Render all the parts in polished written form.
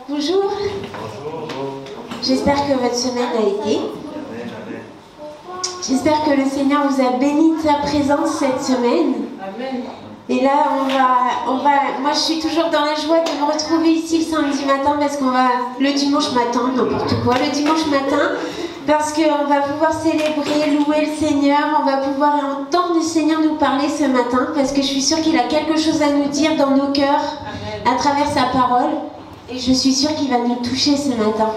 Bonjour. J'espère que votre semaine a été. J'espère que le Seigneur vous a béni de sa présence cette semaine. Et là, moi je suis toujours dans la joie de me retrouver ici le samedi matin parce qu'on va, le dimanche matin, n'importe quoi, le dimanche matin, parce qu'on va pouvoir célébrer, louer le Seigneur, on va pouvoir entendre le Seigneur nous parler ce matin parce que je suis sûre qu'il a quelque chose à nous dire dans nos cœurs à travers sa parole et je suis sûre qu'il va nous toucher ce matin.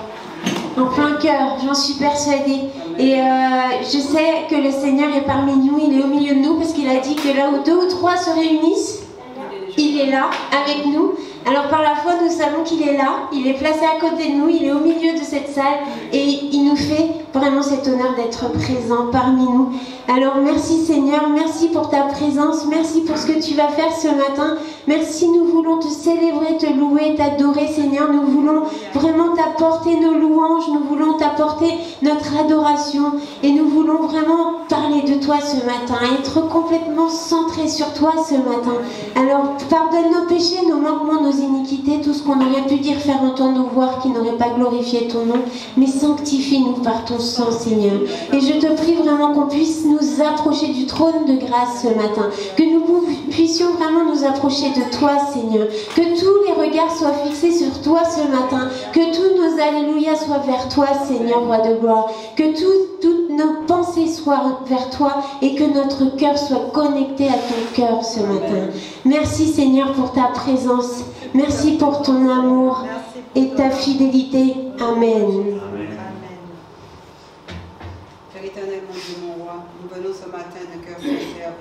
En plein cœur, j'en suis persuadée. Et je sais que le Seigneur est parmi nous, il est au milieu de nous, parce qu'il a dit que là où 2 ou 3 se réunissent, il est là, avec nous. Alors par la foi, nous savons qu'il est là, il est placé à côté de nous, il est au milieu de cette salle, et il nous fait vraiment cet honneur d'être présent parmi nous. Alors merci Seigneur, merci pour ta présence, merci pour ce que tu vas faire ce matin. Merci, nous voulons te célébrer, te louer, t'adorer Seigneur. Nous voulons vraiment t'apporter nos louanges, nous voulons t'apporter notre adoration. Et nous voulons vraiment parler de toi ce matin, être complètement centrés sur toi ce matin. Alors pardonne nos péchés, nos manquements, nos iniquités, tout ce qu'on aurait pu dire, faire, entendre ou voir qui n'aurait pas glorifié ton nom. Mais sanctifie-nous par ton sang Seigneur. Et je te prie vraiment qu'on puisse nous approcher du trône de grâce ce matin. Que nous puissions vraiment nous approcher de toi Seigneur, que tous les regards soient fixés sur toi ce matin, que tous nos alléluia soient vers toi Seigneur, roi de gloire, que toutes nos pensées soient vers toi et que notre cœur soit connecté à ton cœur ce matin. Merci Seigneur pour ta présence, merci pour ton amour et ta fidélité. Amen. Père éternel, mon Dieu, mon roi, nous venons ce matin de cœur sincère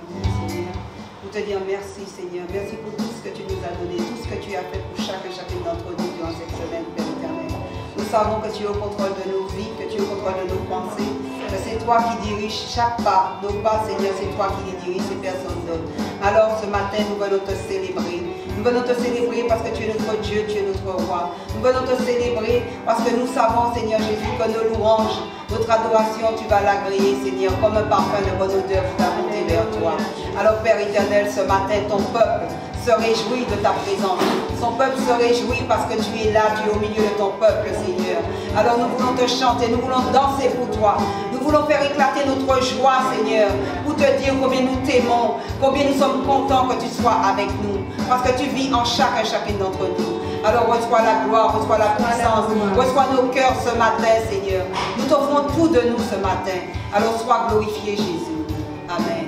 Seigneur, pour te dire merci Seigneur, merci pour tout ce que tu nous as donné, tout ce que tu as fait pour chacune d'entre nous durant cette semaine, Père éternel. Nous savons que tu es au contrôle de nos vies, que tu es au contrôle de nos pensées, que c'est toi qui diriges chaque pas, nos pas Seigneur, c'est toi qui les diriges et personne d'autre. Alors ce matin, nous venons te célébrer. Nous venons te célébrer parce que tu es notre Dieu, tu es notre roi. Nous venons te célébrer parce que nous savons, Seigneur Jésus, que nos louanges, notre adoration, tu vas l'agréer, Seigneur, comme un parfum de bonne odeur qui va monter vers toi. Alors, Père éternel, ce matin, ton peuple se réjouit de ta présence. Son peuple se réjouit parce que tu es là, tu es au milieu de ton peuple, Seigneur. Alors, nous voulons te chanter, nous voulons danser pour toi. Nous voulons faire éclater notre joie, Seigneur, pour te dire combien nous t'aimons, combien nous sommes contents que tu sois avec nous. Parce que tu vis en chacune d'entre nous. Alors reçois la gloire, reçois la puissance, reçois nos cœurs ce matin, Seigneur. Nous t'offrons tout de nous ce matin. Alors sois glorifié, Jésus. Amen.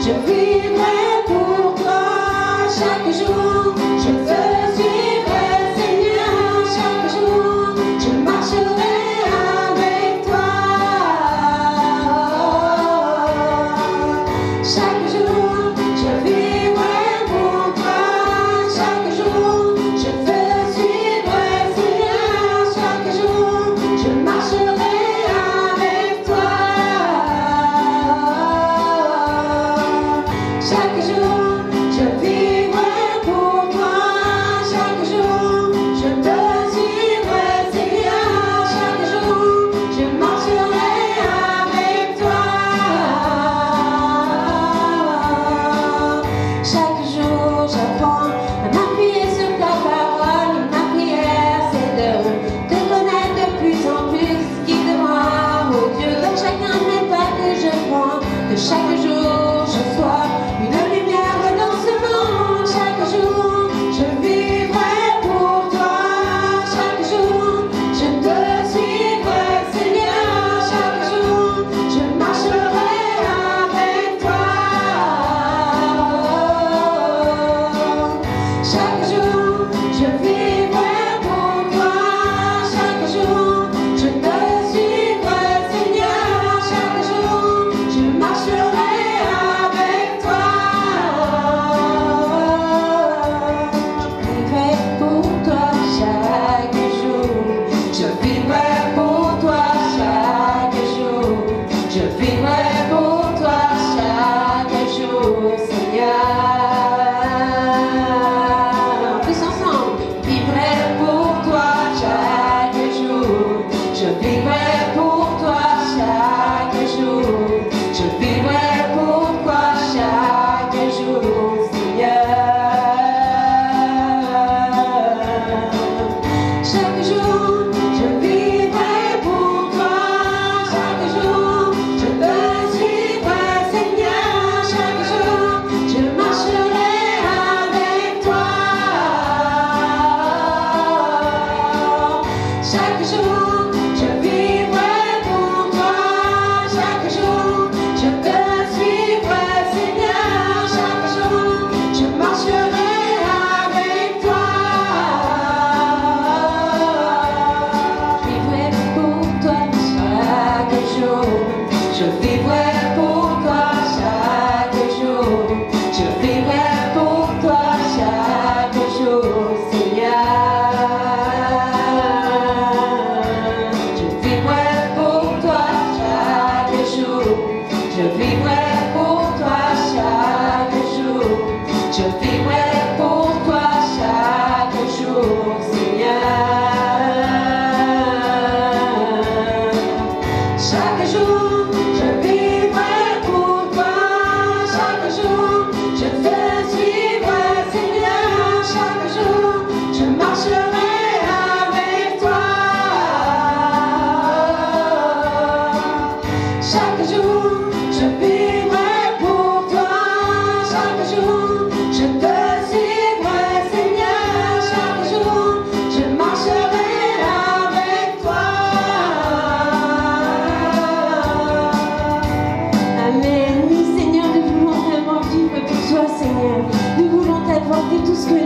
Je vivrai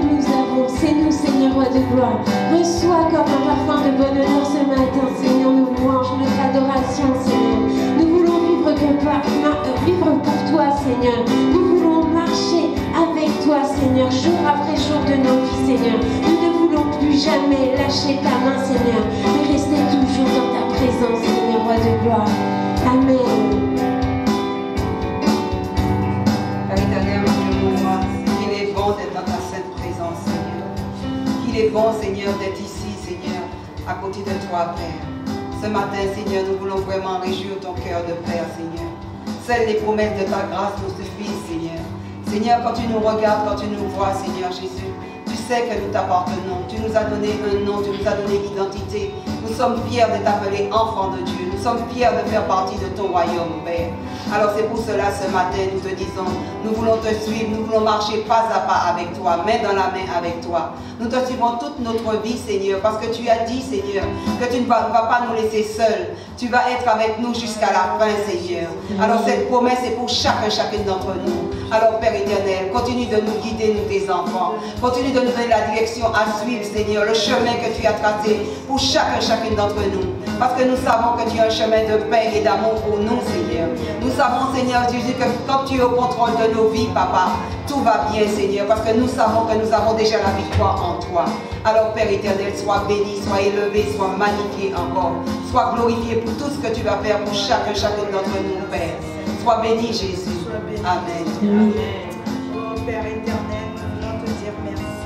nous avons, c'est nous, Seigneur, roi de gloire. Reçois comme un parfum de bonne odeur ce matin, Seigneur, nos louanges, notre adoration, Seigneur. Nous voulons vivre pour toi, Seigneur. Nous voulons marcher avec toi, Seigneur, jour après jour de nos vies, Seigneur. Nous ne voulons plus jamais lâcher ta main, Seigneur, mais rester toujours dans ta présence, Seigneur, roi de gloire. Amen. Père éternel, mon roi, il est bon d'être dans ta sainte présence, Seigneur. Il est bon, Seigneur, d'être ici, Seigneur, à côté de toi, Père. Ce matin, Seigneur, nous voulons vraiment réjouir ton cœur de Père, Seigneur. Seules les promesses de ta grâce nous suffisent, Seigneur. Seigneur, quand tu nous regardes, quand tu nous vois, Seigneur Jésus, tu sais que nous t'appartenons. Tu nous as donné un nom, tu nous as donné l'identité. Nous sommes fiers de t'appeler enfant de Dieu. Nous sommes fiers de faire partie de ton royaume, Père. Alors c'est pour cela, ce matin, nous te disons, nous voulons te suivre, nous voulons marcher pas à pas avec toi, main dans la main avec toi. Nous te suivons toute notre vie, Seigneur, parce que tu as dit, Seigneur, que tu ne vas pas nous laisser seuls. Tu vas être avec nous jusqu'à la fin, Seigneur. Alors cette promesse est pour chacune d'entre nous. Alors Père éternel, continue de nous guider, nous tes enfants. Continue de nous donner la direction à suivre, Seigneur, le chemin que tu as tracé pour chacune d'entre nous. Parce que nous savons que tu as un chemin de paix et d'amour pour nous, Seigneur. Nous savons, Seigneur Jésus, que quand tu es au contrôle de nos vies, Papa, tout va bien, Seigneur, parce que nous savons que nous avons déjà la victoire en toi. Alors Père éternel, sois béni, sois élevé, sois magnifié encore. Sois glorifié pour tout ce que tu vas faire pour chacune d'entre nous, Père. Sois béni, Jésus. Amen. Amen. Oh Père éternel, nous voulons te dire merci.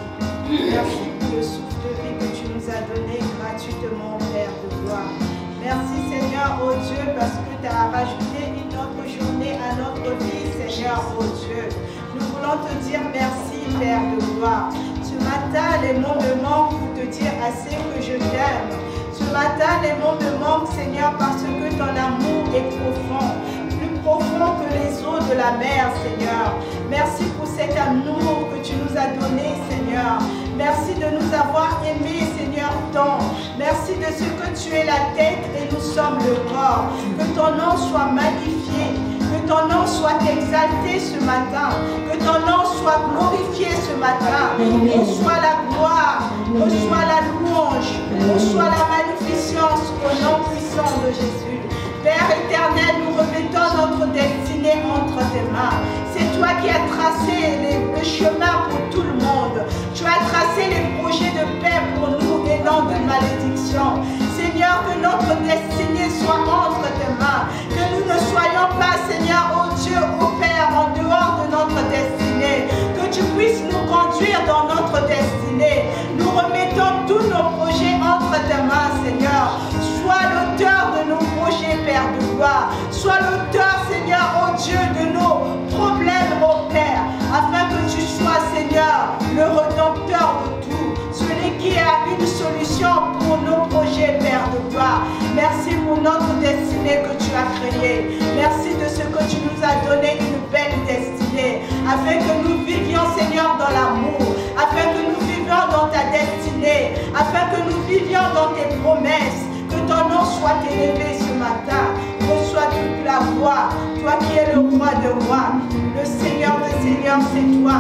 Merci pour le souffle de vie que tu nous as donné gratuitement, Père de gloire. Merci Seigneur, oh Dieu, parce que tu as rajouté une autre journée à notre vie, Seigneur, oh Dieu. Nous voulons te dire merci, Père de gloire. Ce matin, les mots me manquent pour te dire assez que je t'aime. Ce matin, les mots me manquent, Seigneur, parce que ton amour est profond. Plus profond que les eaux de la mer, Seigneur. Merci pour cet amour que tu nous as donné, Seigneur. Merci de nous avoir aimés, Seigneur, tant. Merci de ce que tu es la tête et nous sommes le corps. Que ton nom soit magnifié. Que ton nom soit exalté ce matin. Que ton nom soit glorifié ce matin. Reçois la gloire. Reçois la louange. Reçois la magnificence au nom puissant de Jésus. Père éternel, nous remettons notre destinée entre tes mains. C'est toi qui as tracé le chemin pour tout le monde. Tu as tracé les projets de paix pour nous et non de malédiction. Seigneur, que notre destinée soit entre tes mains. Que nous ne soyons pas, Seigneur, oh Dieu, oh Père, en dehors de notre destinée. Que tu puisses nous conduire dans notre destinée. Nous remettons tous nos projets entre tes mains, Seigneur. Sois l'auteur de nos projets, Père de gloire. Sois l'auteur, Seigneur, oh Dieu, de nos problèmes, oh Père. Afin que tu sois, Seigneur, le rédempteur de tout. Celui qui a une solution pour nos projets, Père de gloire. Merci pour notre destinée que tu as créée. Merci de ce que tu nous as donné une belle destinée. Afin que nous vivions, Seigneur, dans l'amour. Afin que nous vivions dans ta destinée. Afin que nous vivions dans tes promesses. Que ton nom soit élevé ce matin. Reçois toute la gloire. Toi qui es le roi de rois. Le Seigneur des seigneurs, c'est toi.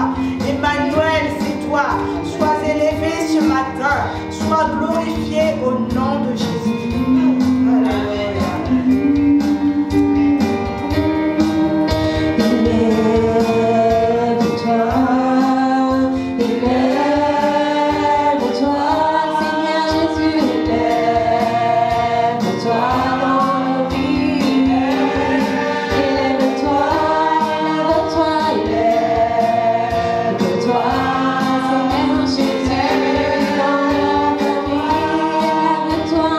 Emmanuel, c'est toi. Sois élevé ce matin. Sois glorifié au nom de Jésus. Alléluia. Toi,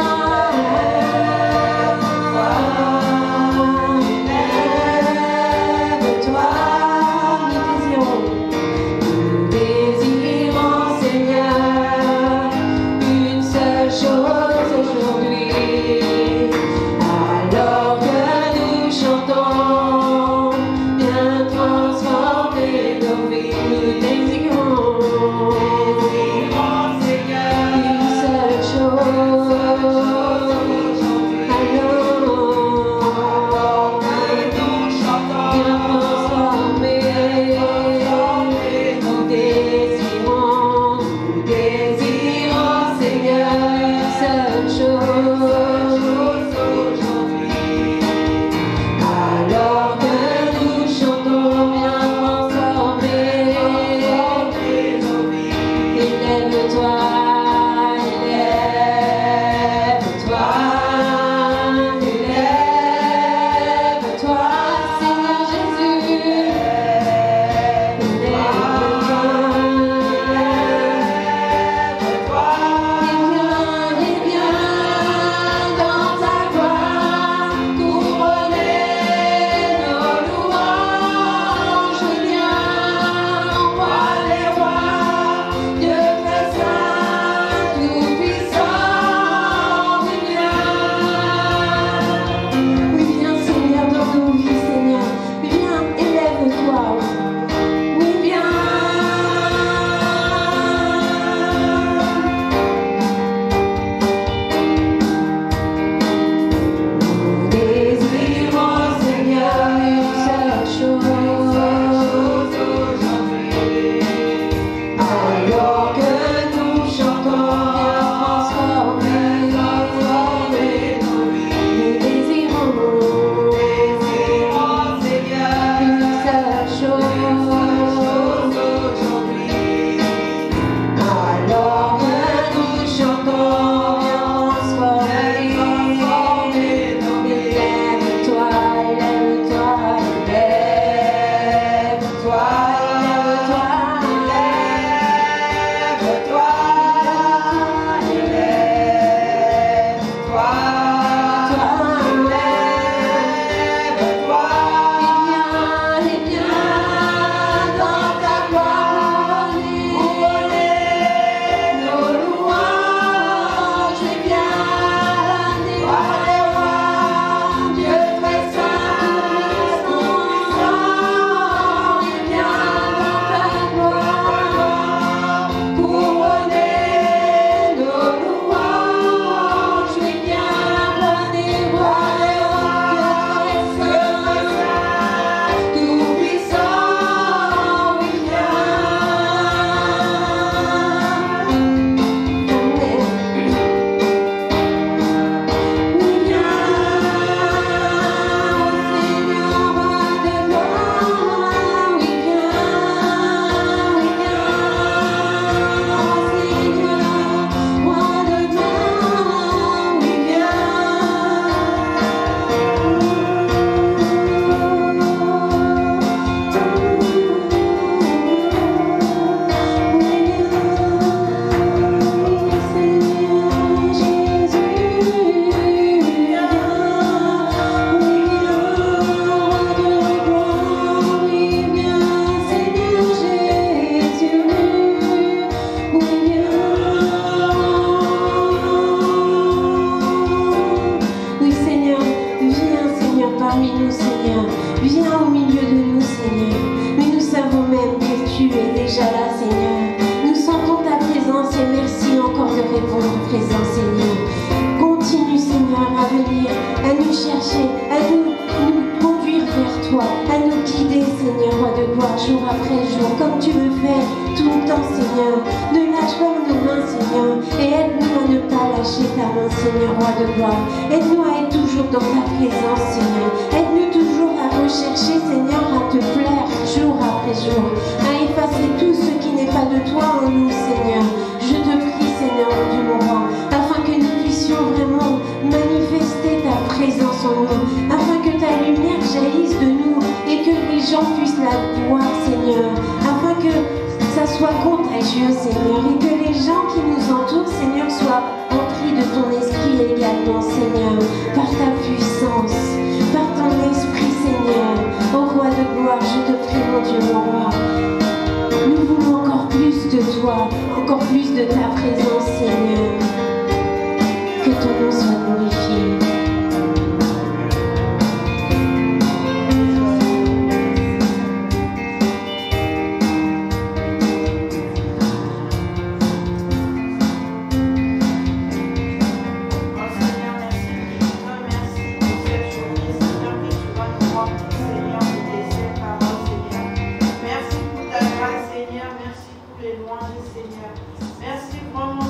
Seigneur. Merci pour les louanges, Seigneur. Merci vraiment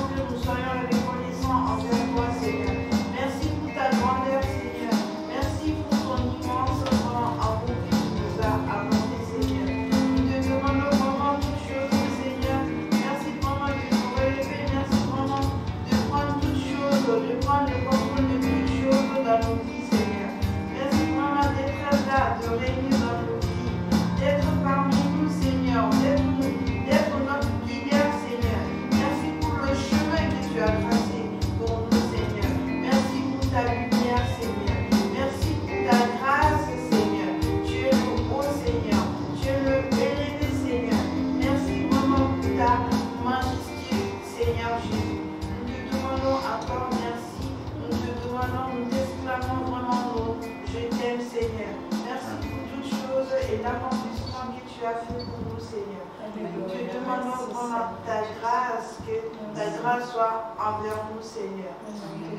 Seigneur Jésus. Nous te demandons encore merci. Nous te demandons, nous t'exclamons vraiment nous. Je t'aime, Seigneur. Merci pour toutes choses et l'accomplissement que tu as fait pour nous, Seigneur. Nous te demandons vraiment ta grâce, que ta grâce soit envers nous, Seigneur.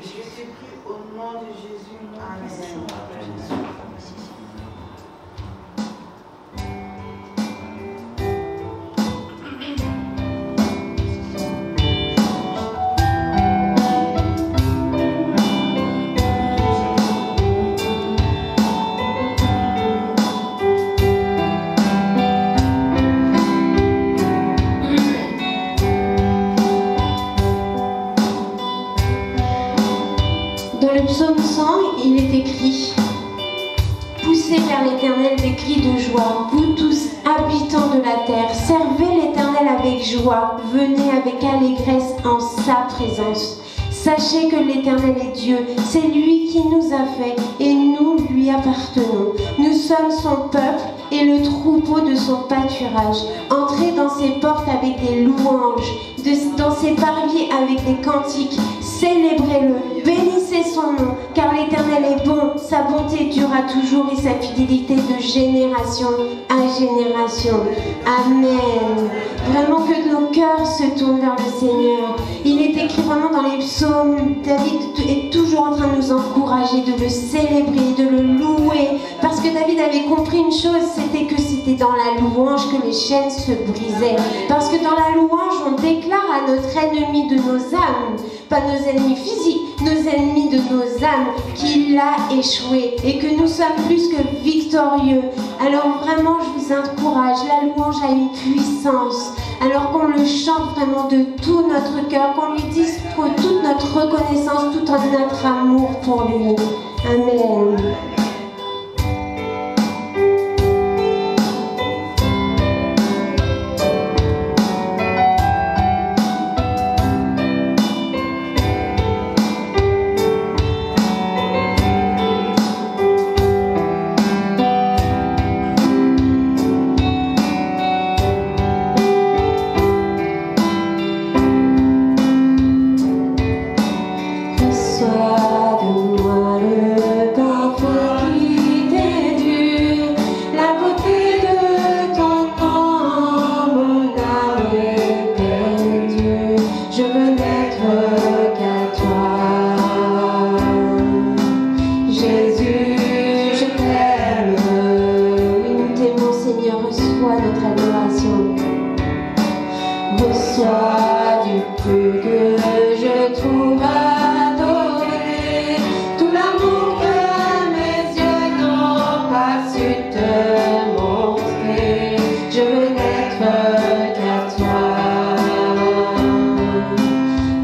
Je te prie au nom de Jésus. Amen. Dans le psaume 100, il est écrit « Poussez vers l'Éternel des cris de joie, vous tous habitants de la terre, servez l'Éternel avec joie, venez avec allégresse en sa présence. Sachez que l'Éternel est Dieu, c'est lui qui nous a fait et nous lui appartenons. Nous sommes son peuple et le troupeau de son pâturage. Entrez dans ses portes avec des louanges, dans ses parvis avec des cantiques. Célébrez-le, bénissez son nom, car l'Éternel est bon, sa bonté durera toujours et sa fidélité de génération à génération. Amen. Vraiment que nos cœurs se tournent vers le Seigneur. Il est écrit vraiment dans les psaumes, David est toujours en train de nous encourager, de le célébrer, de le louer, parce que David avait compris une chose, c'était que c'était dans la louange que les chaînes se brisaient. Parce que dans la louange, on déclare à notre ennemi de nos âmes, pas nos ennemis physiques, nos ennemis de nos âmes, qu'il a échoué et que nous sommes plus que victorieux. Alors vraiment, je vous encourage, la louange a une puissance. Alors qu'on le chante vraiment de tout notre cœur, qu'on lui dise toute notre reconnaissance, tout notre amour pour lui. Amen. Sois de moi le parfum qui t'est dû, la beauté de ton nom, mon âme est perdue. Je veux n'être qu'à toi. Jésus, je t'aime. Oui, nous t'aimons, Seigneur, reçois notre adoration. Reçois du plus que je trouve adoré, tout l'amour que mes yeux n'ont pas su te montrer. Je veux n'être qu'à toi.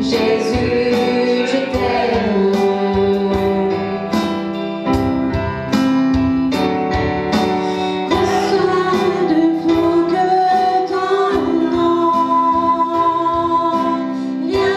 Jésus, je t'aime. Reçois de plus que ton nom. Rien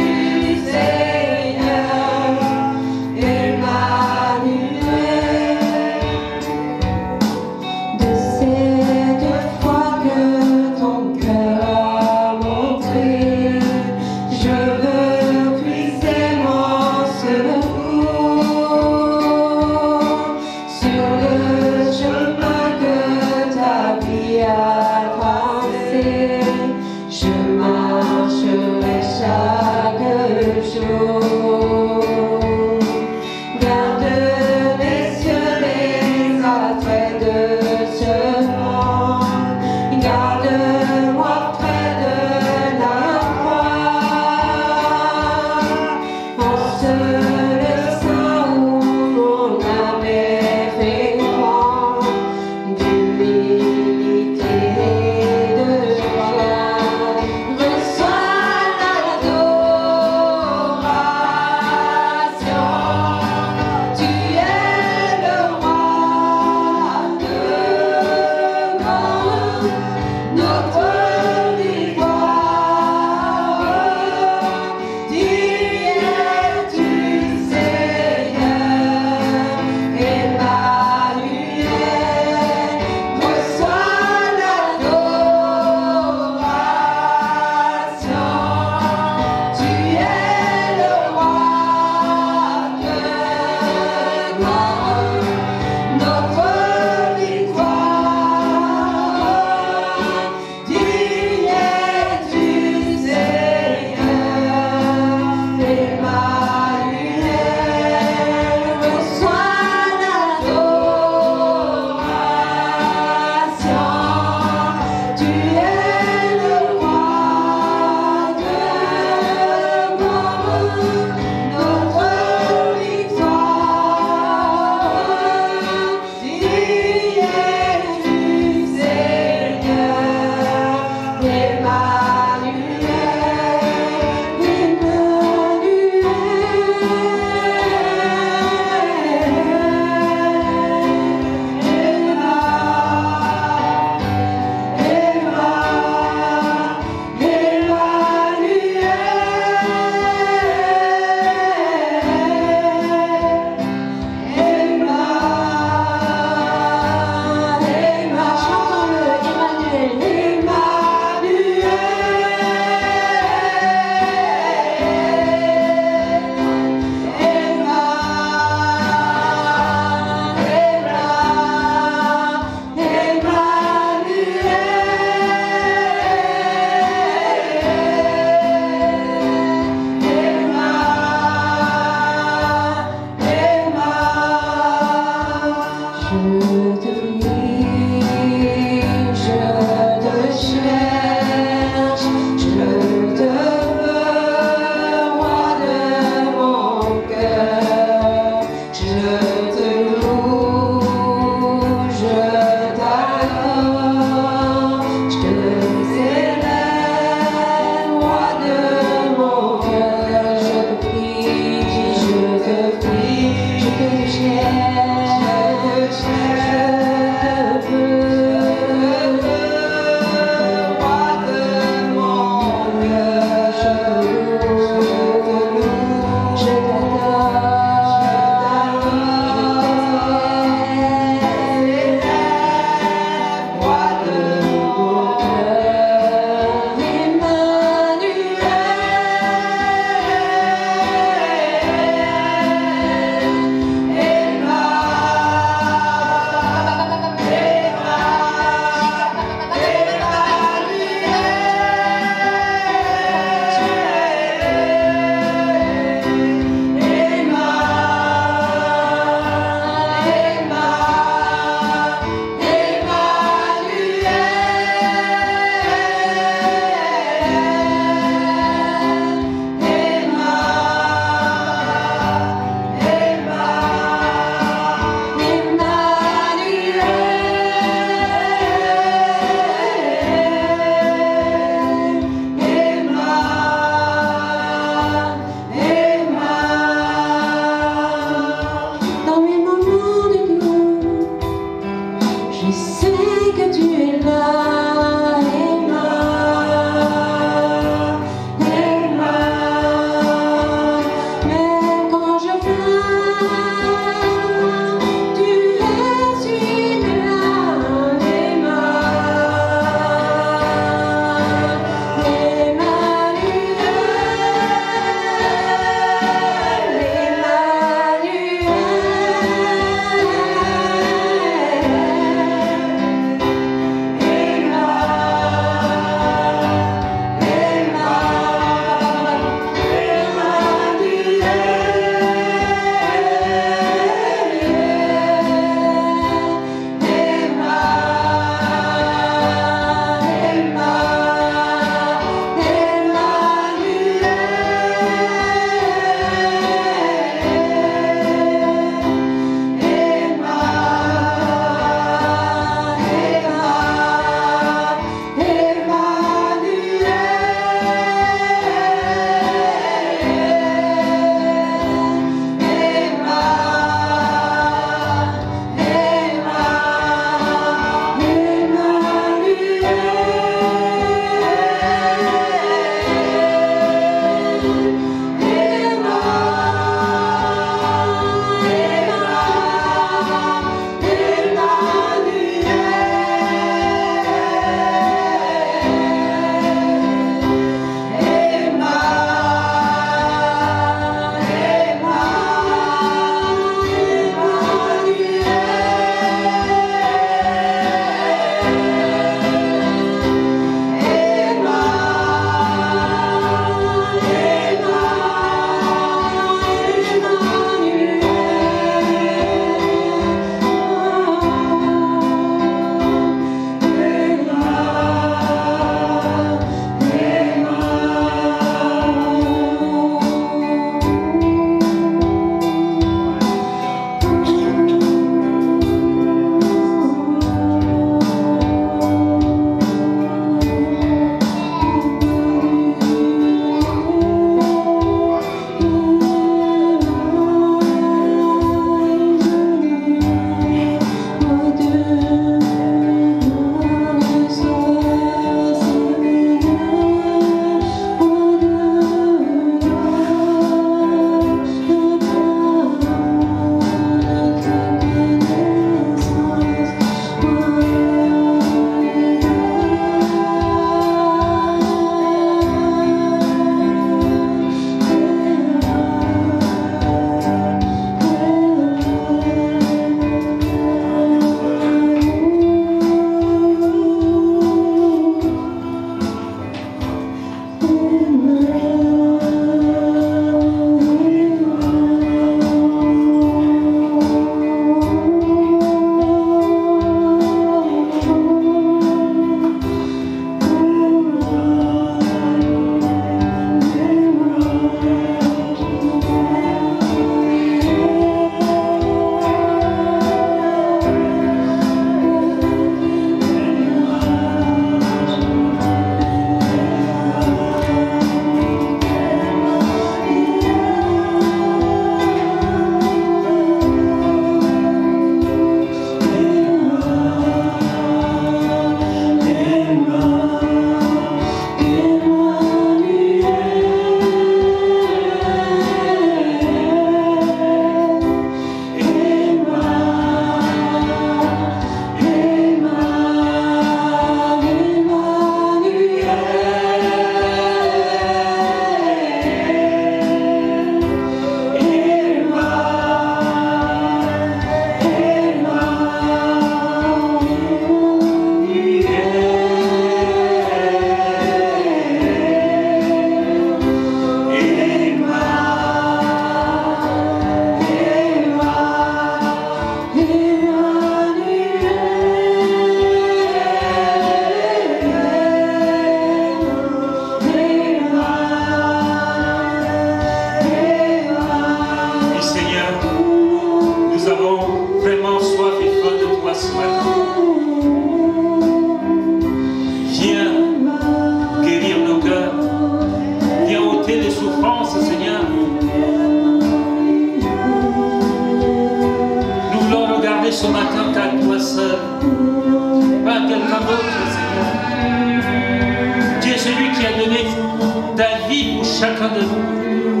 chacun de nous.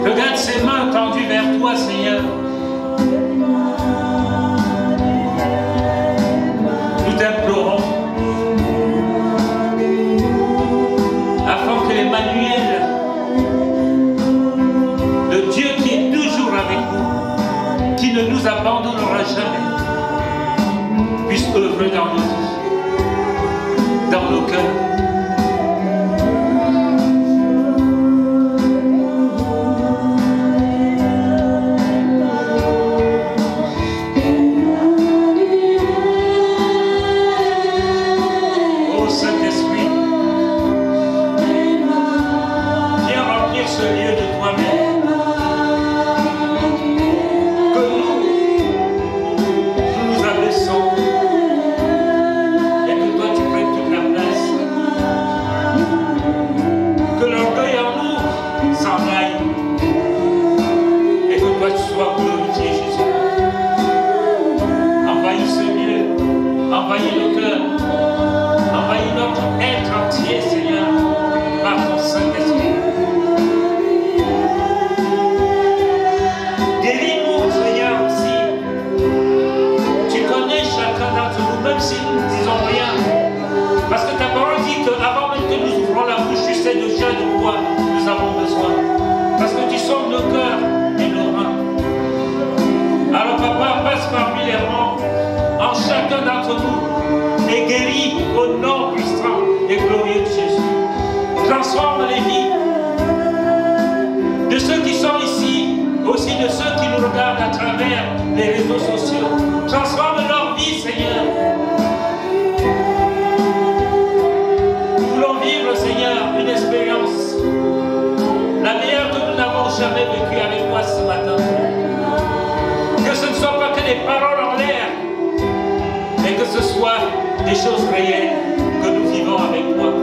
Regarde ses mains tendues vers toi, Seigneur. Nous t'implorons afin que l'Emmanuel, le Dieu qui est toujours avec nous, qui ne nous abandonnera jamais, puisse œuvrer dans nos vies, dans nos cœurs. Des choses réelles que nous vivons avec toi.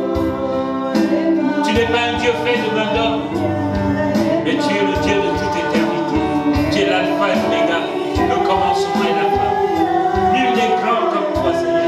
Tu n'es pas un Dieu fait de main d'homme, mais tu es le Dieu de toute éternité. Tu es l'alpha et l'oméga, le commencement et la fin. Nul n'est grand comme toi, Seigneur.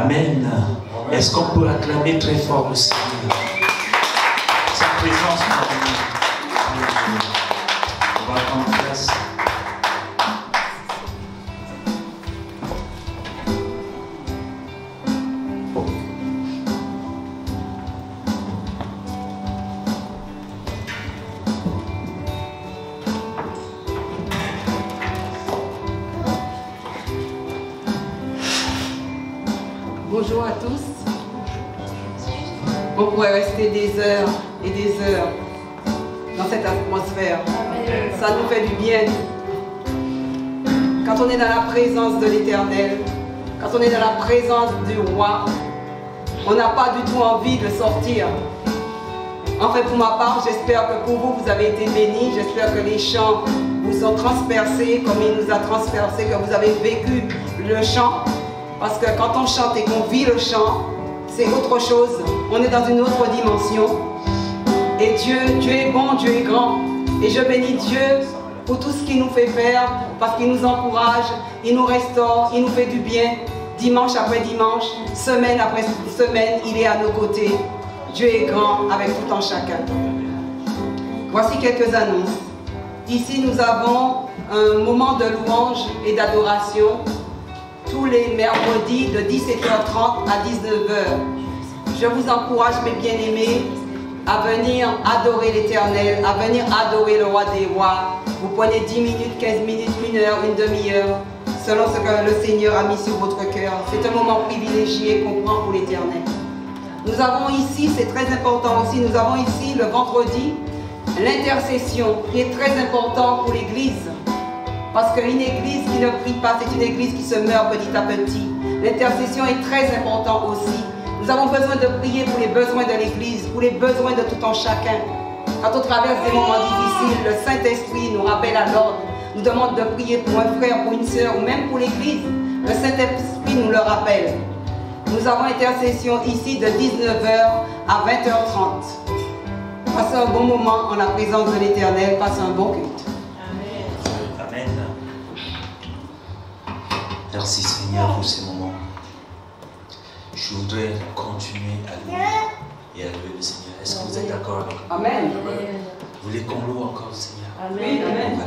Amen. Est-ce qu'on peut acclamer très fort le Seigneur? Sa présence parmi nous. On va prendre place. Bonjour à tous. On pourrait rester des heures et des heures dans cette atmosphère. Ça nous fait du bien. Quand on est dans la présence de l'Éternel, quand on est dans la présence du Roi, on n'a pas du tout envie de sortir. En fait, pour ma part, j'espère que pour vous, vous avez été bénis. J'espère que les chants vous ont transpercés comme il nous a transpercés, que vous avez vécu le chant. Parce que quand on chante et qu'on vit le chant, c'est autre chose. On est dans une autre dimension. Et Dieu est bon, Dieu est grand. Et je bénis Dieu pour tout ce qu'il nous fait faire, parce qu'il nous encourage, il nous restaure, il nous fait du bien. Dimanche après dimanche, semaine après semaine, il est à nos côtés. Dieu est grand avec tout en chacun. Voici quelques annonces. Ici, nous avons un moment de louange et d'adoration tous les mercredis de 17h30 à 19h. Je vous encourage, mes bien-aimés, à venir adorer l'Éternel, à venir adorer le Roi des Rois. Vous prenez 10 minutes, 15 minutes, 1 heure, une demi-heure, selon ce que le Seigneur a mis sur votre cœur. C'est un moment privilégié qu'on prend pour l'Éternel. Nous avons ici, c'est très important aussi, nous avons ici le vendredi, l'intercession, qui est très important pour l'Église. Parce qu'une église qui ne prie pas, c'est une église qui se meurt petit à petit. L'intercession est très importante aussi. Nous avons besoin de prier pour les besoins de l'église, pour les besoins de tout un chacun. Quand on traverse des moments difficiles, le Saint-Esprit nous rappelle à l'ordre, nous demande de prier pour un frère, pour une sœur, ou même pour l'église. Le Saint-Esprit nous le rappelle. Nous avons intercession ici de 19h à 20h30. Passez un bon moment en la présence de l'Éternel, passez un bon culte. Amen. Merci Seigneur pour ces moments. Je voudrais continuer à louer et à louer le Seigneur. Est-ce que vous êtes d'accord avec moi? Amen. Vous voulez qu'on loue encore le Seigneur? Amen. Amen.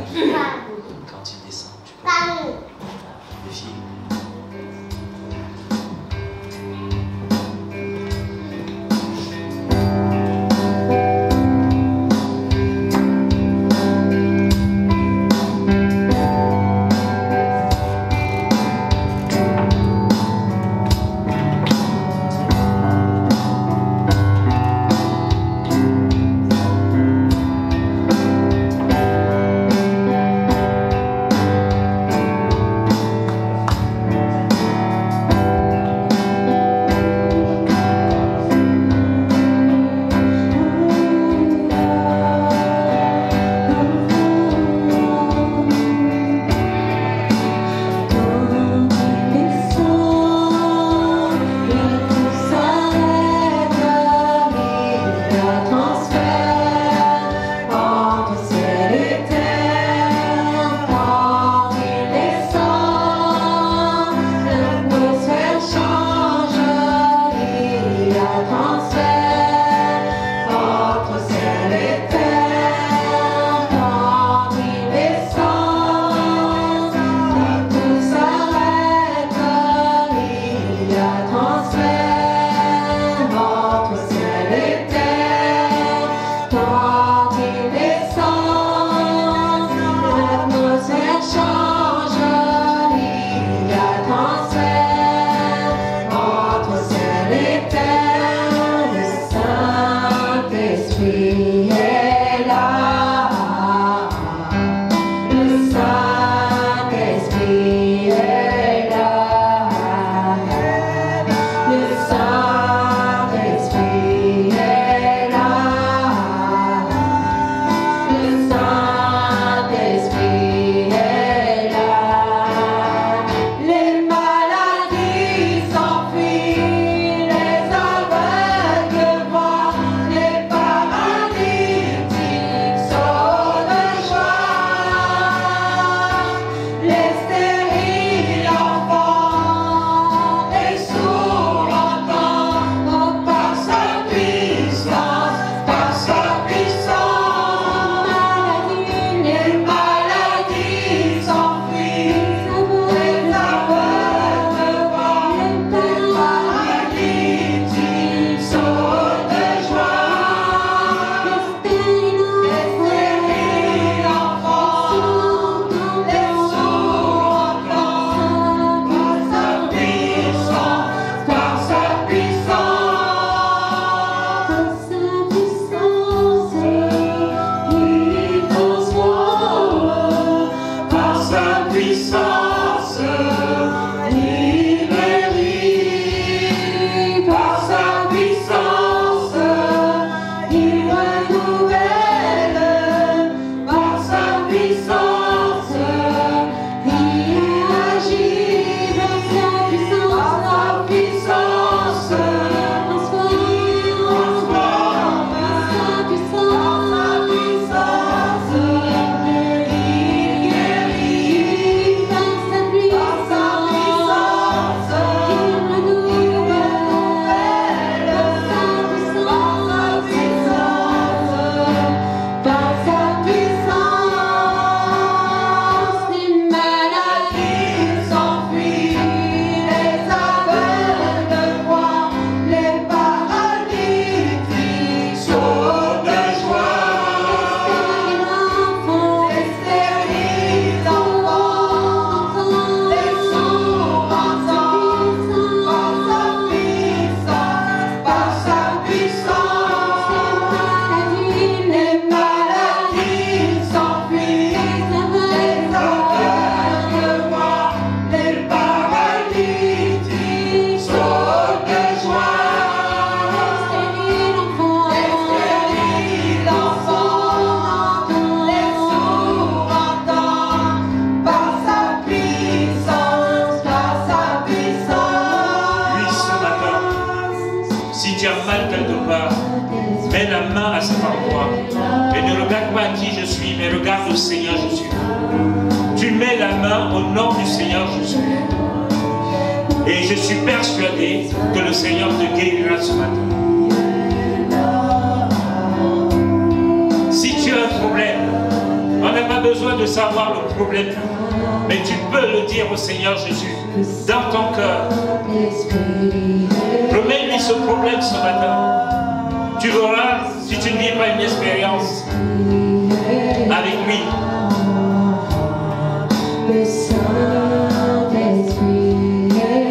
Quand il descend, tu peux. Les filles. main au nom du Seigneur Jésus. Et je suis persuadé que le Seigneur te guérira ce matin. Si tu as un problème, on n'a pas besoin de savoir le problème, mais tu peux le dire au Seigneur Jésus dans ton cœur. Remets-lui ce problème ce matin. Tu verras, si tu ne vis pas une expérience avec lui.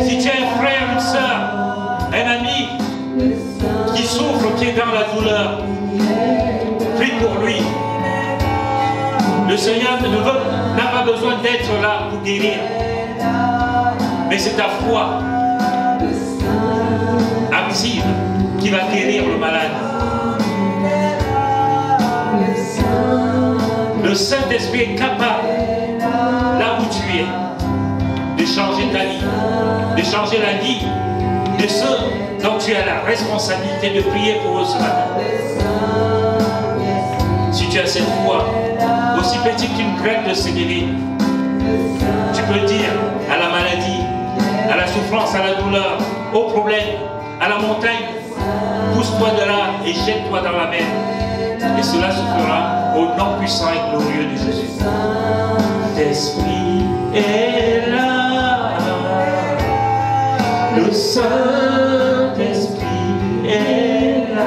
Si tu as un frère, une soeur, un ami qui souffre, qui est dans la douleur, prie pour lui. Le Seigneur n'a pas besoin d'être là pour guérir. Mais c'est ta foi active qui va guérir le malade. Le Saint-Esprit est capable, là où tu es, de changer ta vie, de changer la vie de ceux dont tu as la responsabilité de prier pour eux ce matin. Si tu as cette foi, aussi petite qu'une graine de sénévé, tu peux dire à la maladie, à la souffrance, à la douleur, au problème, à la montagne, pousse-toi de là et jette-toi dans la mer. Et cela se fera au nom puissant et glorieux de Jésus. L'Esprit est là, le Saint-Esprit est là,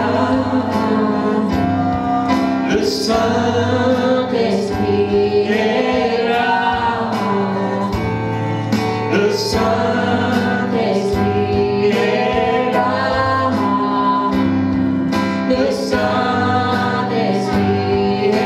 le Saint-Esprit est là, le Saint-Esprit est là, le Saint-Esprit.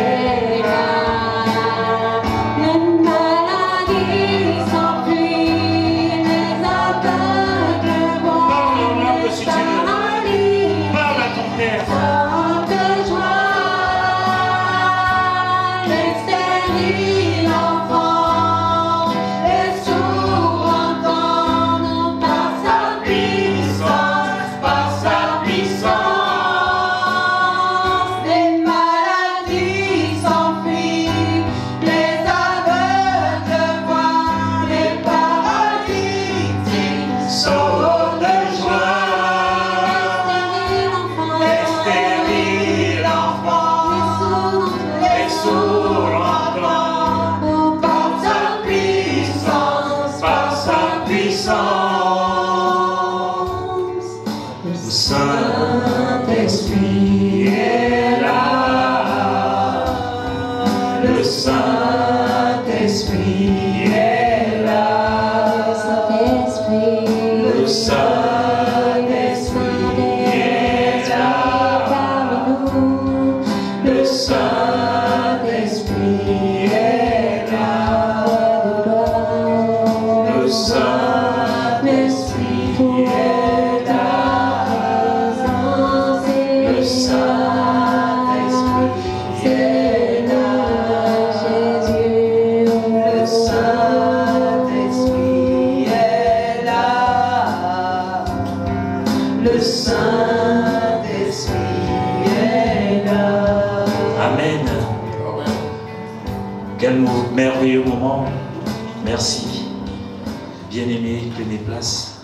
Merveilleux moment. Merci. Bien-aimés, prenez place.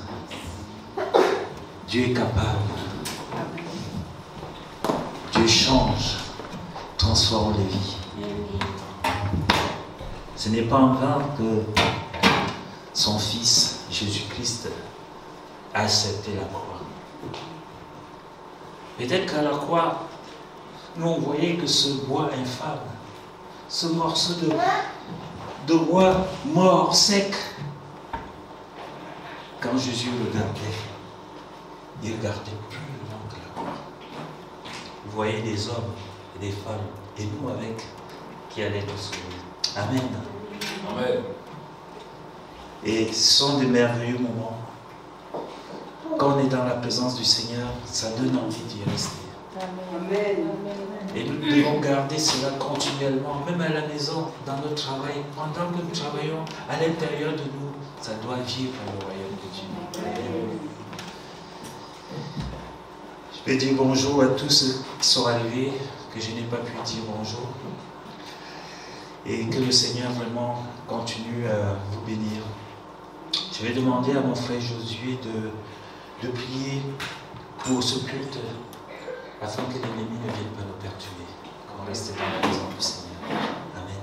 Dieu est capable. Dieu change, transforme les vies. Ce n'est pas en vain que son Fils, Jésus-Christ, a accepté la croix. Peut-être qu'à la croix, nous on voyait que ce bois infâme, ce morceau de bois mort, sec. Quand Jésus regardait, il ne regardait plus le long de la croix. Vous voyez des hommes et des femmes, et nous avec, qui allaient nous sauver. Amen. Amen. Et ce sont des merveilleux moments. Quand on est dans la présence du Seigneur, ça donne envie d'y rester. Amen. Et nous devons garder cela continuellement, même à la maison, dans notre travail. Pendant que nous travaillons à l'intérieur de nous, ça doit vivre pour le royaume de Dieu. Amen. Je vais dire bonjour à tous ceux qui sont arrivés, que je n'ai pas pu dire bonjour. et que le Seigneur vraiment continue à vous bénir. Je vais demander à mon frère Josué de prier pour ce culte afin que l'ennemi ne vienne pas nous perturber. Qu'on reste dans la maison du Seigneur. Amen.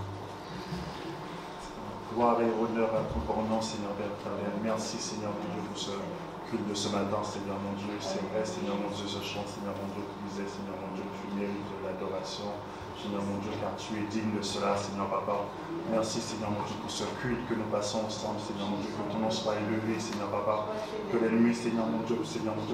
Gloire et honneur à ton bon nom, Seigneur Père éternel. Merci, Seigneur mon Dieu, pour ce culte de ce matin, Seigneur mon Dieu. C'est vrai, Seigneur mon Dieu, ce chant, Seigneur mon Dieu, qui disait, Seigneur mon Dieu, tu mérites de l'adoration. Seigneur mon Dieu, car tu es digne de cela, Seigneur Papa. Merci, Seigneur mon Dieu, pour ce culte que nous passons ensemble, Seigneur mon Dieu, que ton nom soit élevé, Seigneur Papa. Que l'ennemi, Seigneur mon Dieu,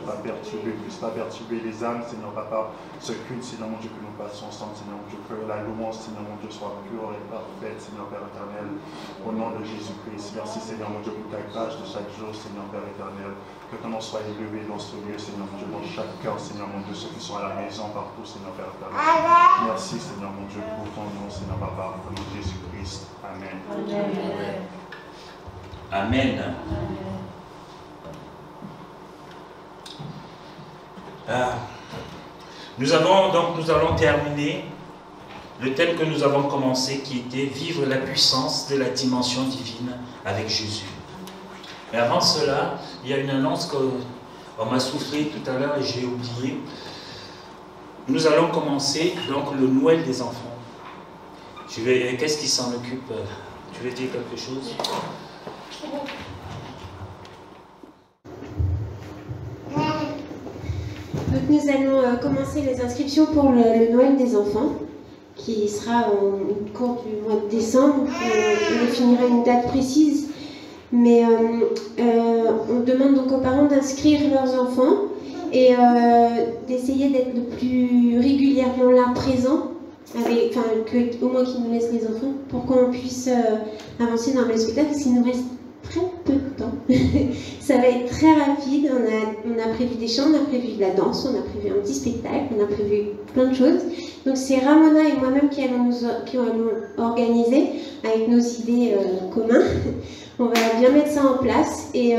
pas perturber, puisse pas perturber les âmes, Seigneur Papa. Ce culte, Seigneur mon Dieu, que nous passons ensemble, Seigneur mon Dieu, que la louange, Seigneur mon Dieu, soit pure et parfaite, Seigneur Père éternel, au nom de Jésus-Christ. Merci, Seigneur mon Dieu, pour ta grâce de chaque jour, Seigneur Père éternel. Que ton nom soit élevé dans ce lieu, Seigneur mon Dieu, dans chaque cœur, Seigneur mon Dieu, ceux qui sont à la maison, partout, Seigneur Père éternel. Merci, Seigneur mon Dieu, pour ton nom, Seigneur Papa, au nom de Jésus-Christ. Amen. Amen. Nous allons terminer le thème que nous avons commencé, qui était vivre la puissance de la dimension divine avec Jésus. Mais avant cela, il y a une annonce qu'on m'a soufflé tout à l'heure et j'ai oublié. Nous allons commencer donc le Noël des enfants. Qu'est-ce qui s'en occupe? Tu veux dire quelque chose? Donc nous allons commencer les inscriptions pour le Noël des enfants, qui sera au cours du mois de décembre. On définira une date précise, mais on demande donc aux parents d'inscrire leurs enfants et d'essayer d'être le plus régulièrement là, présents, au moins qu'ils nous laissent les enfants, pour qu'on puisse avancer dans le spectacle, parce qu'il nous reste très peu de temps. Ça va être très rapide. On a prévu des chants, on a prévu de la danse, on a prévu un petit spectacle, on a prévu plein de choses. Donc c'est Ramona et moi-même qui allons organiser avec nos idées communes. On va bien mettre ça en place. Et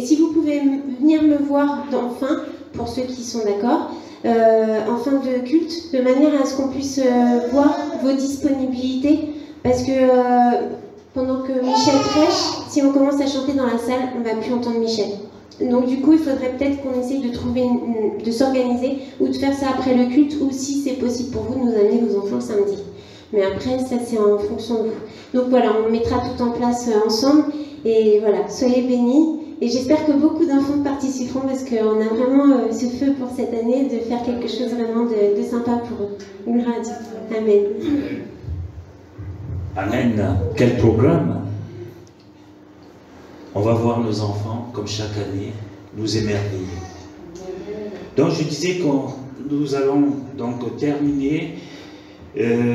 si vous pouvez venir me voir enfin, pour ceux qui sont d'accord, en fin de culte, de manière à ce qu'on puisse voir vos disponibilités, parce que pendant que Michel prêche, si on commence à chanter dans la salle, on ne va plus entendre Michel. Donc du coup, il faudrait peut-être qu'on essaye de s'organiser ou de faire ça après le culte, ou si c'est possible pour vous, de nous amener vos enfants le samedi. Mais après, ça c'est en fonction de vous. Donc voilà, on mettra tout en place ensemble. Et voilà, soyez bénis. Et j'espère que beaucoup d'enfants participeront, parce qu'on a vraiment ce feu pour cette année de faire quelque chose vraiment de sympa pour eux. Gloire à Dieu. Amen. Amen. Quel programme! On va voir nos enfants, comme chaque année, nous émerveiller. Donc je disais que nous allons donc terminer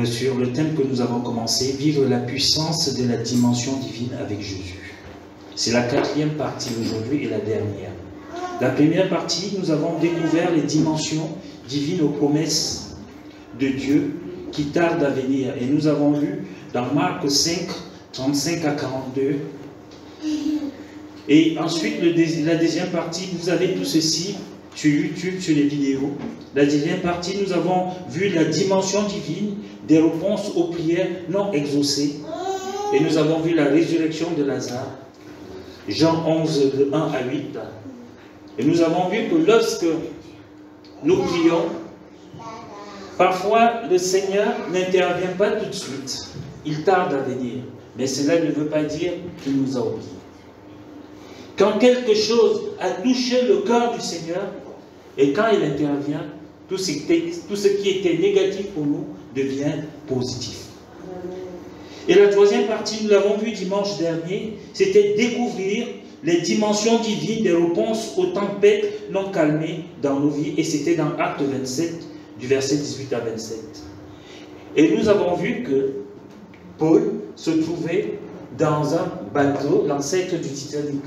sur le thème que nous avons commencé, vivre la puissance de la dimension divine avec Jésus. C'est la 4e partie aujourd'hui et la dernière. La première partie, nous avons découvert les dimensions divines aux promesses de Dieu qui tardent à venir. Et nous avons vu dans Marc 5, 35 à 42. Et ensuite, la deuxième partie, vous avez tout ceci sur YouTube, sur les vidéos. La deuxième partie, nous avons vu la dimension divine des réponses aux prières non exaucées. Et nous avons vu la résurrection de Lazare. Jean 11, de 1 à 8. Et nous avons vu que lorsque nous prions, parfois le Seigneur n'intervient pas tout de suite. Il tarde à venir. Mais cela ne veut pas dire qu'il nous a oubliés. Quand quelque chose a touché le cœur du Seigneur, et quand il intervient, tout ce qui était négatif pour nous devient positif. Et la troisième partie, nous l'avons vu dimanche dernier, c'était découvrir les dimensions divines des réponses aux tempêtes non calmées dans nos vies. Et c'était dans Acte 27, du verset 18 à 27. Et nous avons vu que Paul se trouvait dans un bateau, l'ancêtre du Titanic.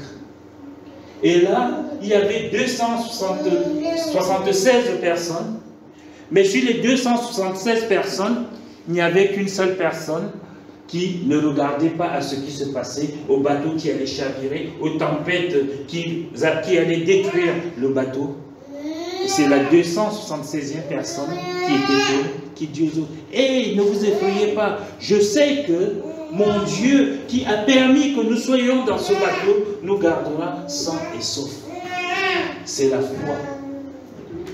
Et là, il y avait 276 personnes. Mais sur les 276 personnes, il n'y avait qu'une seule personne qui ne regardait pas à ce qui se passait, au bateau qui allait chavirer, aux tempêtes qui allaient détruire le bateau. C'est la 276e personne qui était Paul. qui dit aux autres, « Hey, ne vous effrayez pas, je sais que mon Dieu qui a permis que nous soyons dans ce bateau nous gardera sains et saufs. » C'est la foi.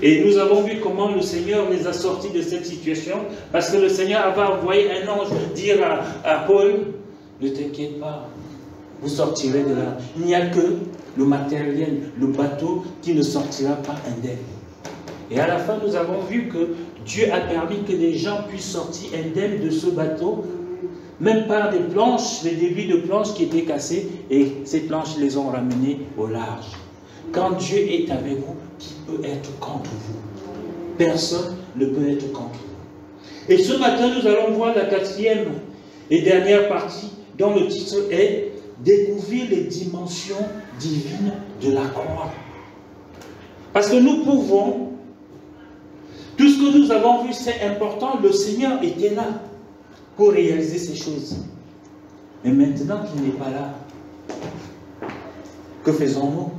Et nous avons vu comment le Seigneur les a sortis de cette situation, parce que le Seigneur avait envoyé un ange dire à Paul, « Ne t'inquiète pas, vous sortirez de là. Il n'y a que le matériel, le bateau qui ne sortira pas indemne. » Et à la fin, nous avons vu que Dieu a permis que les gens puissent sortir indemnes de ce bateau, même par des planches, les débris de planches qui étaient cassés, et ces planches les ont ramenées au large. Quand Dieu est avec vous, qui peut être contre vous? Personne ne peut être contre vous. Et ce matin, nous allons voir la 4e et dernière partie, dont le titre est « Découvrir les dimensions divines de la croix ». Parce que nous pouvons, tout ce que nous avons vu, c'est important, le Seigneur était là pour réaliser ces choses. Mais maintenant qu'il n'est pas là, que faisons-nous?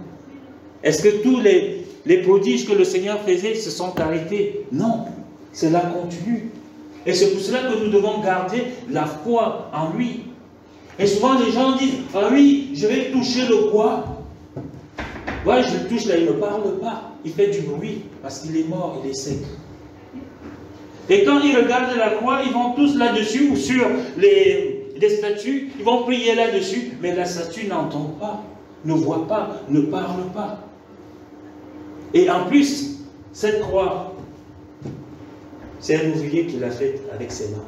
Est-ce que tous les prodiges que le Seigneur faisait se sont arrêtés? Non, cela continue. Et c'est pour cela que nous devons garder la foi en lui. Et souvent les gens disent, « Ah oui, je vais toucher le bois. » Ouais, je le touche là, il ne parle pas. Il fait du bruit parce qu'il est mort, il est sec. Et quand ils regardent la croix, ils vont tous là-dessus ou sur les statues, ils vont prier là-dessus, mais la statue n'entend pas, ne voit pas, ne parle pas. Et en plus, cette croix, c'est un ouvrier qui l'a faite avec ses mains.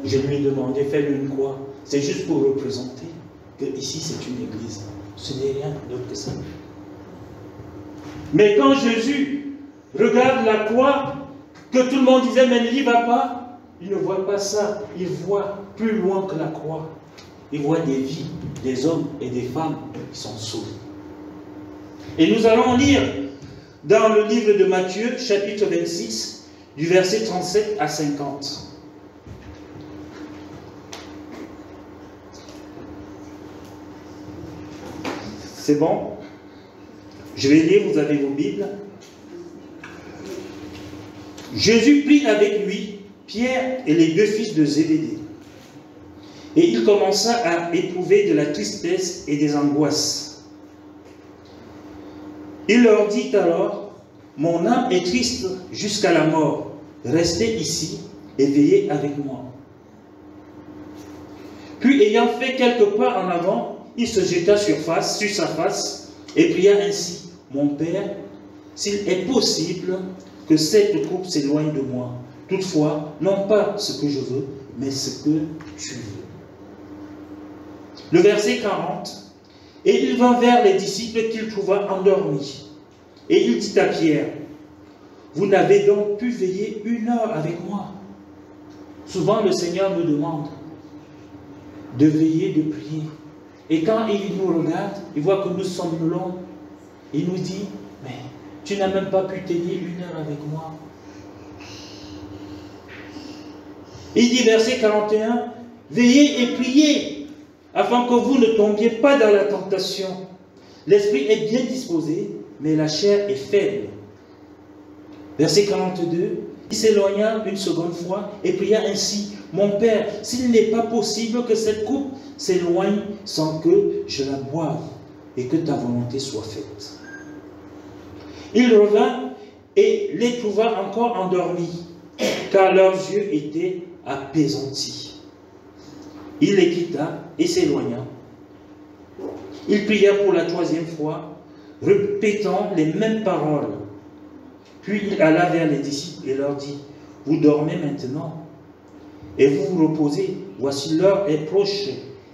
Je lui ai demandé, fais-lui une croix. C'est juste pour représenter que ici c'est une église. Ce n'est rien d'autre que ça. Mais quand Jésus regarde la croix, que tout le monde disait, mais n'y va pas, il ne voit pas ça. Il voit plus loin que la croix. Il voit des vies, des hommes et des femmes qui sont sauvés. Et nous allons lire dans le livre de Matthieu, chapitre 26, du verset 37 à 50. C'est bon? Je vais lire, vous avez vos Bibles. Jésus prit avec lui Pierre et les 2 fils de Zébédée. Et il commença à éprouver de la tristesse et des angoisses. Il leur dit alors, « Mon âme est triste jusqu'à la mort. Restez ici et veillez avec moi. » Puis ayant fait quelques pas en avant, il se jeta sur sa face et pria ainsi, « Mon Père, s'il est possible que cette coupe s'éloigne de moi, toutefois, non pas ce que je veux, mais ce que tu veux. » Le verset 40, « Et il vint vers les disciples qu'il trouva endormis. Et il dit à Pierre, « Vous n'avez donc pu veiller 1 heure avec moi. » Souvent, le Seigneur nous demande de veiller, de prier. Et quand il nous regarde, il voit que nous sommes longs. Il nous dit, « Mais tu n'as même pas pu tenir 1 heure avec moi. » Il dit, verset 41, « Veillez et priez, afin que vous ne tombiez pas dans la tentation. L'esprit est bien disposé, mais la chair est faible. » Verset 42, il s'éloigna une seconde fois et pria ainsi, « Mon Père, s'il n'est pas possible que cette coupe s'éloigne sans que je la boive, et que ta volonté soit faite. » Il revint et les trouva encore endormis, car leurs yeux étaient apaisantis. Il les quitta et s'éloigna. Il pria pour la 3e fois, répétant les mêmes paroles. Puis il alla vers les disciples et leur dit, « Vous dormez maintenant, et vous vous reposez. Voici l'heure est proche,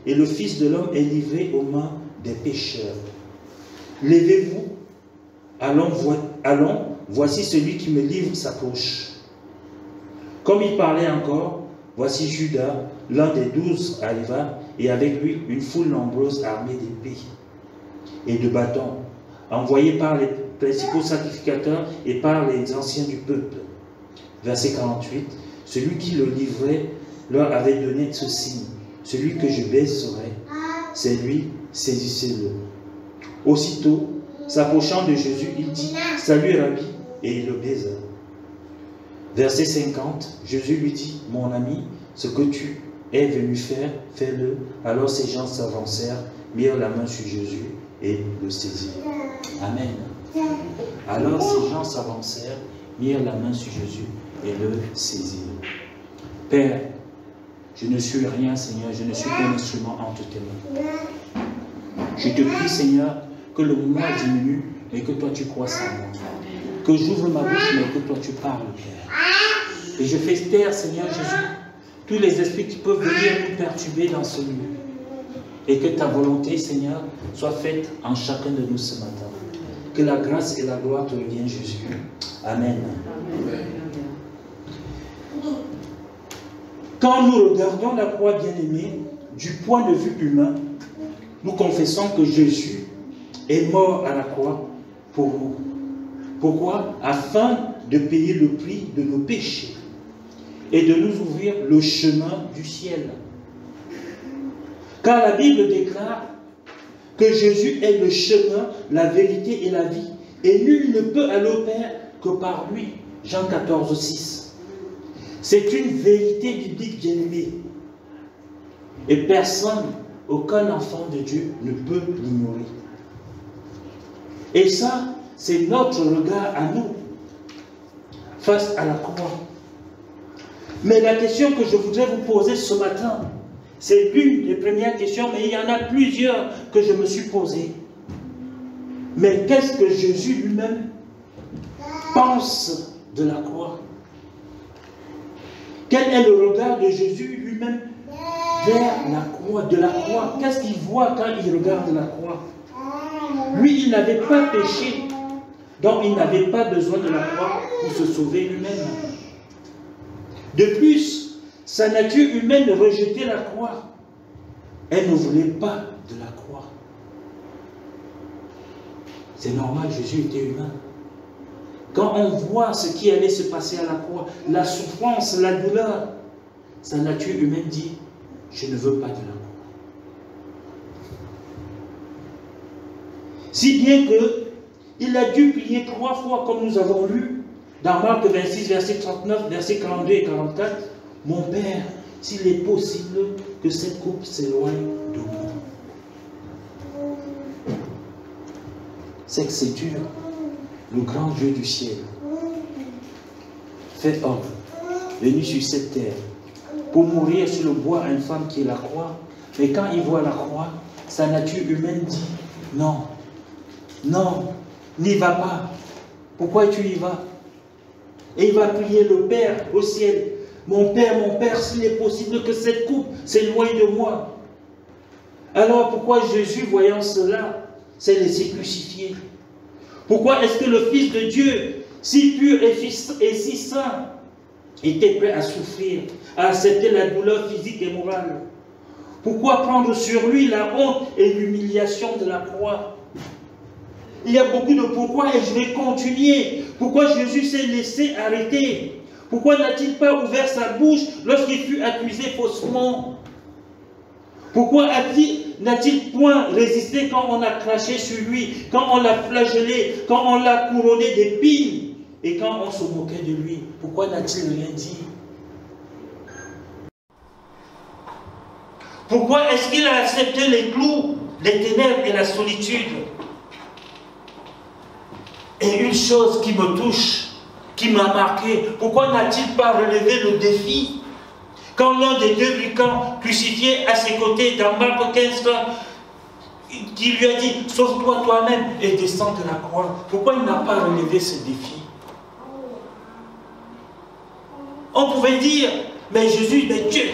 et le Fils de l'homme est livré aux mains des pécheurs. Levez-vous, allons, voici celui qui me livre s'approche. » Comme il parlait encore, voici Judas, l'un des 12, arriva, et avec lui une foule nombreuse armée d'épées et de bâtons, envoyés par les principaux sacrificateurs et par les anciens du peuple. Verset 48, celui qui le livrait leur avait donné ce signe, celui que je baiserai, c'est lui, saisissez-le. Aussitôt, s'approchant de Jésus, il dit, « Salut Rabbi » et il le baisa. Verset 50, Jésus lui dit, mon ami, ce que tu es venu faire, fais-le. Alors ces gens s'avancèrent, mirent la main sur Jésus et le saisirent. Amen. Alors ces gens s'avancèrent, mirent la main sur Jésus et le saisirent. Père, je ne suis rien, Seigneur, je ne suis qu'un instrument entre tes mains. Je te prie, Seigneur, que le moi diminue, mais que toi tu croisses en moi. Que j'ouvre ma bouche, mais que toi tu parles, Père. Et je fais taire, Seigneur Jésus, tous les esprits qui peuvent venir nous perturber dans ce lieu. Et que ta volonté, Seigneur, soit faite en chacun de nous ce matin. Que la grâce et la gloire te reviennent, Jésus. Amen. Amen. Quand nous regardons la croix bien-aimée, du point de vue humain, nous confessons que Jésus est mort à la croix pour nous. Pourquoi? Afin de payer le prix de nos péchés et de nous ouvrir le chemin du ciel. Car la Bible déclare que Jésus est le chemin, la vérité et la vie. Et nul ne peut aller au Père que par lui. Jean 14, 6. C'est une vérité biblique bien-aimée. Et personne, aucun enfant de Dieu ne peut l'ignorer. Et ça, c'est notre regard à nous, face à la croix. Mais la question que je voudrais vous poser ce matin, c'est l'une des premières questions, mais il y en a plusieurs que je me suis posées. Mais qu'est-ce que Jésus lui-même pense de la croix? Quel est le regard de Jésus lui-même vers la croix, de la croix? Qu'est-ce qu'il voit quand il regarde la croix? Lui, il n'avait pas péché, donc il n'avait pas besoin de la croix pour se sauver lui-même. De plus, sa nature humaine rejetait la croix. Elle ne voulait pas de la croix. C'est normal, Jésus était humain. Quand on voit ce qui allait se passer à la croix, la souffrance, la douleur, sa nature humaine dit, je ne veux pas de la croix. Si bien qu'il a dû prier 3 fois, comme nous avons lu, dans Marc 26, verset 39, verset 42 et 44, « Mon Père, s'il est possible que cette coupe s'éloigne de moi. » C'est que c'est dur. Le grand Dieu du ciel, fait homme, venu sur cette terre, pour mourir sur le bois infâme qui est la croix. Mais quand il voit la croix, sa nature humaine dit, non, non, n'y va pas. Pourquoi tu y vas? Et il va prier le Père au ciel. Mon Père, s'il est possible que cette coupe s'éloigne de moi. Alors pourquoi Jésus, voyant cela, s'est laissé crucifier? Pourquoi est-ce que le Fils de Dieu, si pur et si saint, était prêt à souffrir, à accepter la douleur physique et morale? Pourquoi prendre sur lui la honte et l'humiliation de la croix? Il y a beaucoup de pourquoi et je vais continuer. Pourquoi Jésus s'est laissé arrêter? Pourquoi n'a-t-il pas ouvert sa bouche lorsqu'il fut accusé faussement? Pourquoi n'a-t-il point résisté quand on a craché sur lui, quand on l'a flagellé, quand on l'a couronné d'épines et quand on se moquait de lui? Pourquoi n'a-t-il rien dit? Pourquoi est-ce qu'il a accepté les clous, les ténèbres et la solitude? Et une chose qui me touche, qui m'a marqué, pourquoi n'a-t-il pas relevé le défi? Quand l'un des deux brigands crucifiés à ses côtés dans Marc 15, qui lui a dit, sauve-toi toi-même et descends de la croix, pourquoi il n'a pas relevé ce défi? On pouvait dire, mais Jésus, mais Dieu,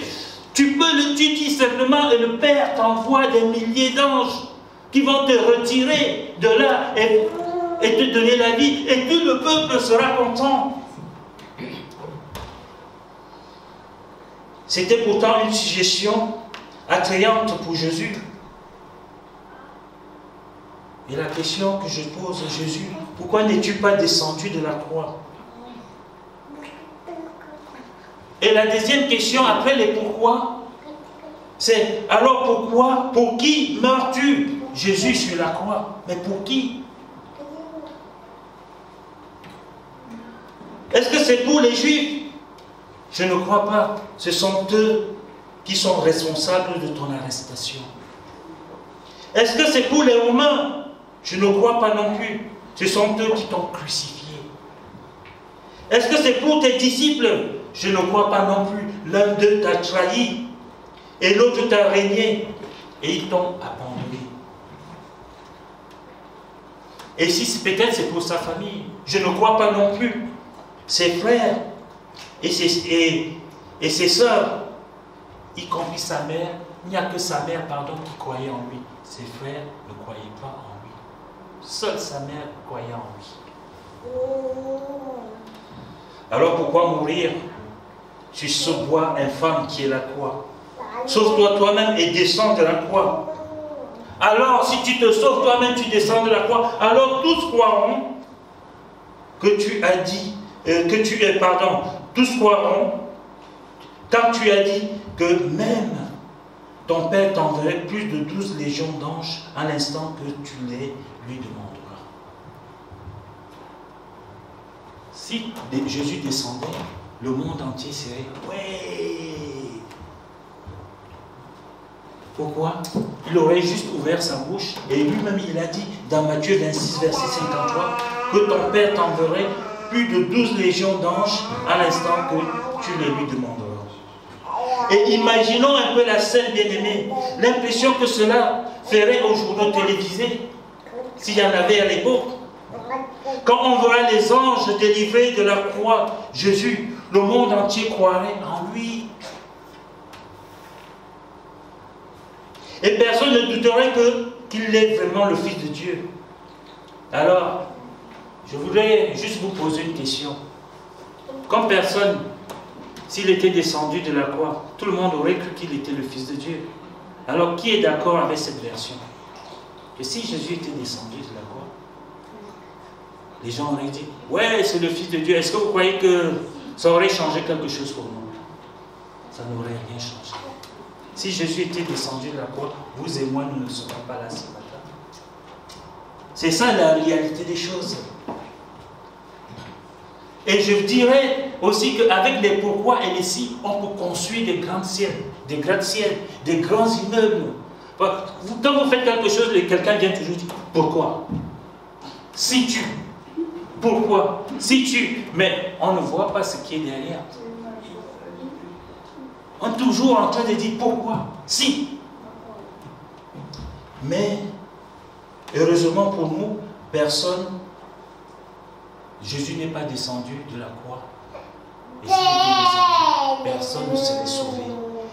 tu dis simplement et le Père t'envoie des milliers d'anges qui vont te retirer de là et te donner la vie et tout le peuple sera content. C'était pourtant une suggestion attrayante pour Jésus. Et la question que je pose à Jésus, pourquoi n'es-tu pas descendu de la croix? Et la deuxième question après les pourquoi, c'est alors pourquoi, pour qui meurs-tu? Jésus sur la croix, mais pour qui? Est-ce que c'est pour les Juifs? Je ne crois pas. Ce sont eux qui sont responsables de ton arrestation. Est-ce que c'est pour les Romains? Je ne crois pas non plus. Ce sont eux qui t'ont crucifié. Est-ce que c'est pour tes disciples? Je ne crois pas non plus. L'un d'eux t'a trahi et l'autre t'a régné et ils t'ont abandonné. Et si peut-être c'est pour sa famille, je ne crois pas non plus. Ses frères et ses sœurs, y compris sa mère, il n'y a que sa mère, qui croyait en lui. Ses frères ne croyaient pas en lui. Seule sa mère croyait en lui. Alors pourquoi mourir sur ce bois infâme qui est la croix? Sauve-toi toi-même et descends de la croix. Alors si tu te sauves toi-même, tu descends de la croix, alors tous croiront que tu as dit, tous croiront quand tu as dit que même ton Père t'enverrait plus de 12 légions d'anges à l'instant que tu les lui demanderas. Si Jésus descendait, le monde entier serait « Ouais !» Pourquoi? Il aurait juste ouvert sa bouche et lui-même il a dit dans Matthieu 26, verset 53 que ton Père t'enverrait plus de 12 légions d'anges à l'instant que tu les lui demanderas. Et imaginons un peu la scène, bien-aimée, l'impression que cela ferait aux journaux télévisés, s'il y en avait à l'époque. Quand on verra les anges délivrés de la croix, Jésus, le monde entier croirait en lui. Et personne ne douterait qu'il est vraiment le Fils de Dieu. Alors, je voudrais juste vous poser une question. Comme personne, s'il était descendu de la croix, tout le monde aurait cru qu'il était le Fils de Dieu. Alors, qui est d'accord avec cette version? Que si Jésus était descendu de la croix, les gens auraient dit, ouais, c'est le Fils de Dieu. Est-ce que vous croyez que ça aurait changé quelque chose pour nous? Ça n'aurait rien changé. Si Jésus était descendu de la croix, vous et moi, nous ne serions pas là ce matin. C'est ça la réalité des choses. Et je dirais aussi qu'avec les pourquoi et les si, on peut construire des gratte-ciels, des grands immeubles. Quand vous faites quelque chose, quelqu'un vient toujours dire pourquoi? Si tu. Pourquoi? Si tu. Mais on ne voit pas ce qui est derrière. On est toujours en train de dire pourquoi? Si. Mais, heureusement pour nous, Jésus n'est pas descendu de la croix. Et s'il était descendu, personne ne serait sauvé.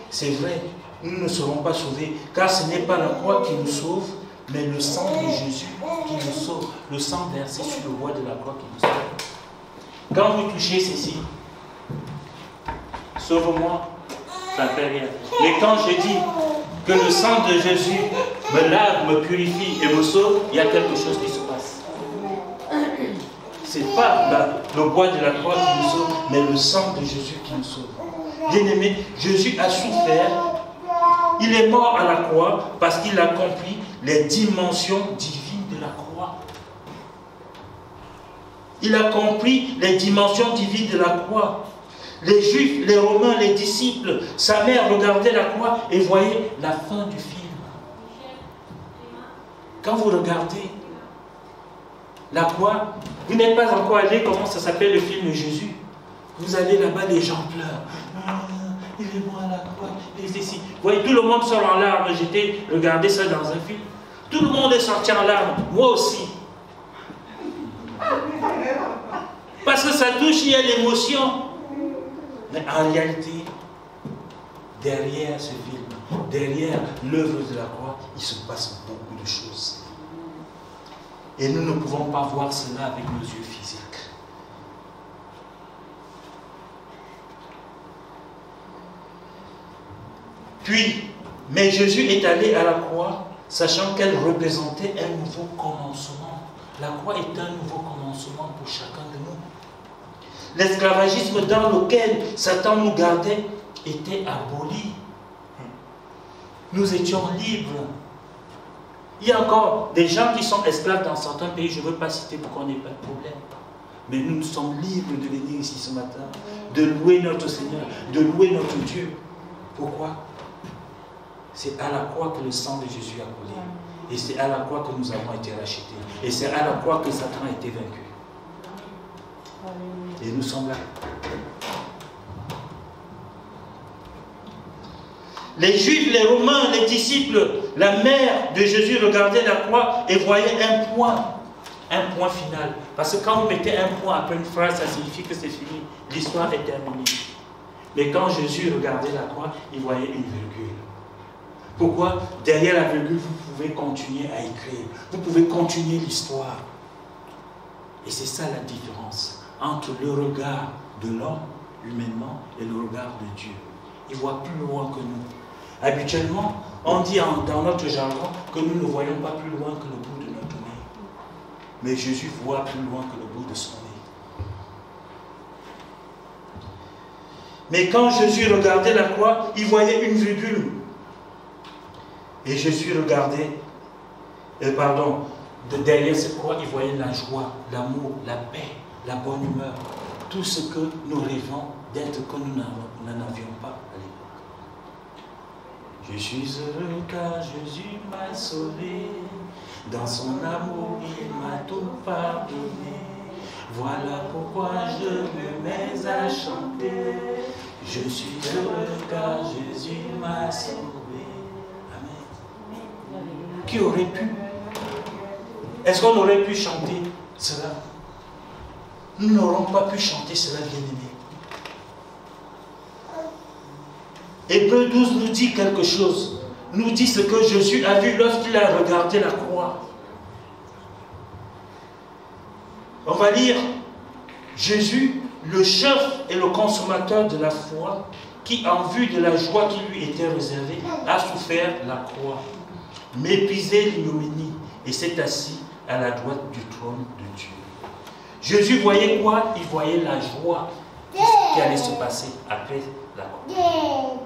C'est vrai, nous ne serons pas sauvés, car ce n'est pas la croix qui nous sauve, mais le sang de Jésus qui nous sauve. Le sang versé sur le bois de la croix qui nous sauve. Quand vous touchez ceci, sauve-moi, ça ne fait rien. Mais quand je dis que le sang de Jésus me lave, me purifie et me sauve, il y a quelque chose qui se passe. Ce n'est pas le bois de la croix qui nous sauve, mais le sang de Jésus qui nous sauve. Bien-aimé, Jésus a souffert. Il est mort à la croix parce qu'il accomplit les dimensions divines de la croix. Il a compris les dimensions divines de la croix. Les Juifs, les Romains, les disciples, sa mère regardaient la croix et voyaient la fin du film. Quand vous regardez la croix, vous n'êtes pas encore allé, comment ça s'appelle le film de Jésus? Vous allez là-bas, les gens pleurent. Ah, il est mort à la croix. Il est ici. Vous voyez, tout le monde sort en larmes. J'étais regardé ça dans un film. Tout le monde est sorti en larmes. Moi aussi. Parce que ça touche, il y a l'émotion. Mais en réalité, derrière ce film, derrière l'œuvre de la croix, il se passe beaucoup de choses. Et nous ne pouvons pas voir cela avec nos yeux physiques. Puis, mais Jésus est allé à la croix, sachant qu'elle représentait un nouveau commencement. La croix est un nouveau commencement pour chacun de nous. L'esclavagisme dans lequel Satan nous gardait était aboli. Nous étions libres. Il y a encore des gens qui sont esclaves dans certains pays, je ne veux pas citer pour qu'on n'ait pas de problème. Mais nous sommes libres de venir ici ce matin, de louer notre Seigneur, de louer notre Dieu. Pourquoi? C'est à la croix que le sang de Jésus a coulé. Et c'est à la croix que nous avons été rachetés. Et c'est à la croix que Satan a été vaincu. Et nous sommes là. Les Juifs, les Romains, les disciples, la mère de Jésus regardaient la croix et voyaient un point final. Parce que quand vous mettez un point après une phrase, ça signifie que c'est fini. L'histoire est terminée. Mais quand Jésus regardait la croix, il voyait une virgule. Pourquoi? Derrière la virgule, vous pouvez continuer à écrire. Vous pouvez continuer l'histoire. Et c'est ça la différence entre le regard de l'homme, humainement, et le regard de Dieu. Il voit plus loin que nous. Habituellement, on dit dans notre jargon que nous ne voyons pas plus loin que le bout de notre nez. Mais Jésus voit plus loin que le bout de son nez. Mais quand Jésus regardait la croix, il voyait une virgule. Et Jésus regardait, derrière cette croix, il voyait la joie, l'amour, la paix, la bonne humeur. Tout ce que nous rêvons d'être que nous n'en avions pas à l'époque. Je suis heureux car Jésus m'a sauvé. Dans son amour, il m'a tout pardonné. Voilà pourquoi je me mets à chanter. Je suis heureux car Jésus m'a sauvé. Qui aurait pu? Est-ce qu'on aurait pu chanter cela? Nous n'aurons pas pu chanter cela, bien-aimés. Hébreux 12 nous dit quelque chose. Nous dit ce que Jésus a vu lorsqu'il a regardé la croix. On va lire Jésus, le chef et le consommateur de la foi, qui en vue de la joie qui lui était réservée, a souffert la croix, méprisé l'ignominie et s'est assis à la droite du trône de Dieu. Jésus voyait quoi? Il voyait la joie qui allait se passer après la croix.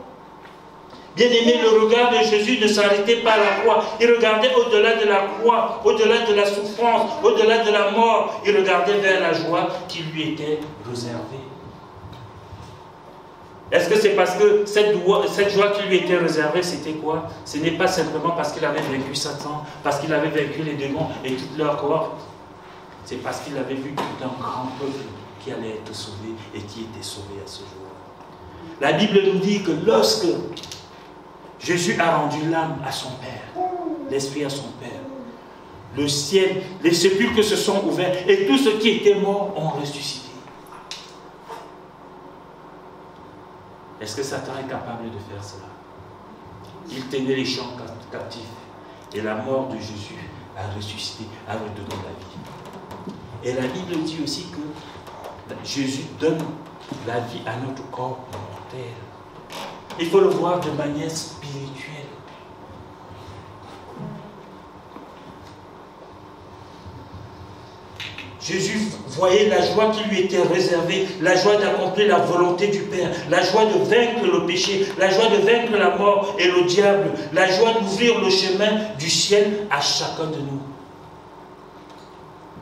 Bien aimé, le regard de Jésus ne s'arrêtait pas à la croix. Il regardait au-delà de la croix, au-delà de la souffrance, au-delà de la mort. Il regardait vers la joie qui lui était réservée. Est-ce que c'est parce que cette joie qui lui était réservée, c'était quoi? Ce n'est pas simplement parce qu'il avait vaincu Satan, parce qu'il avait vaincu les démons et toute leur cohorte. C'est parce qu'il avait vu tout un grand peuple qui allait être sauvé et qui était sauvé à ce jour. La Bible nous dit que lorsque Jésus a rendu l'âme à son Père, l'esprit à son Père, le ciel, les sépulcres se sont ouverts et tous ceux qui étaient morts ont ressuscité. Est-ce que Satan est capable de faire cela? Il tenait les gens captifs et la mort de Jésus a ressuscité, a redonné la vie. Et la Bible dit aussi que Jésus donne la vie à notre corps mortel. Il faut le voir de manière spirituelle. Jésus voyait la joie qui lui était réservée, la joie d'accomplir la volonté du Père, la joie de vaincre le péché, la joie de vaincre la mort et le diable, la joie d'ouvrir le chemin du ciel à chacun de nous.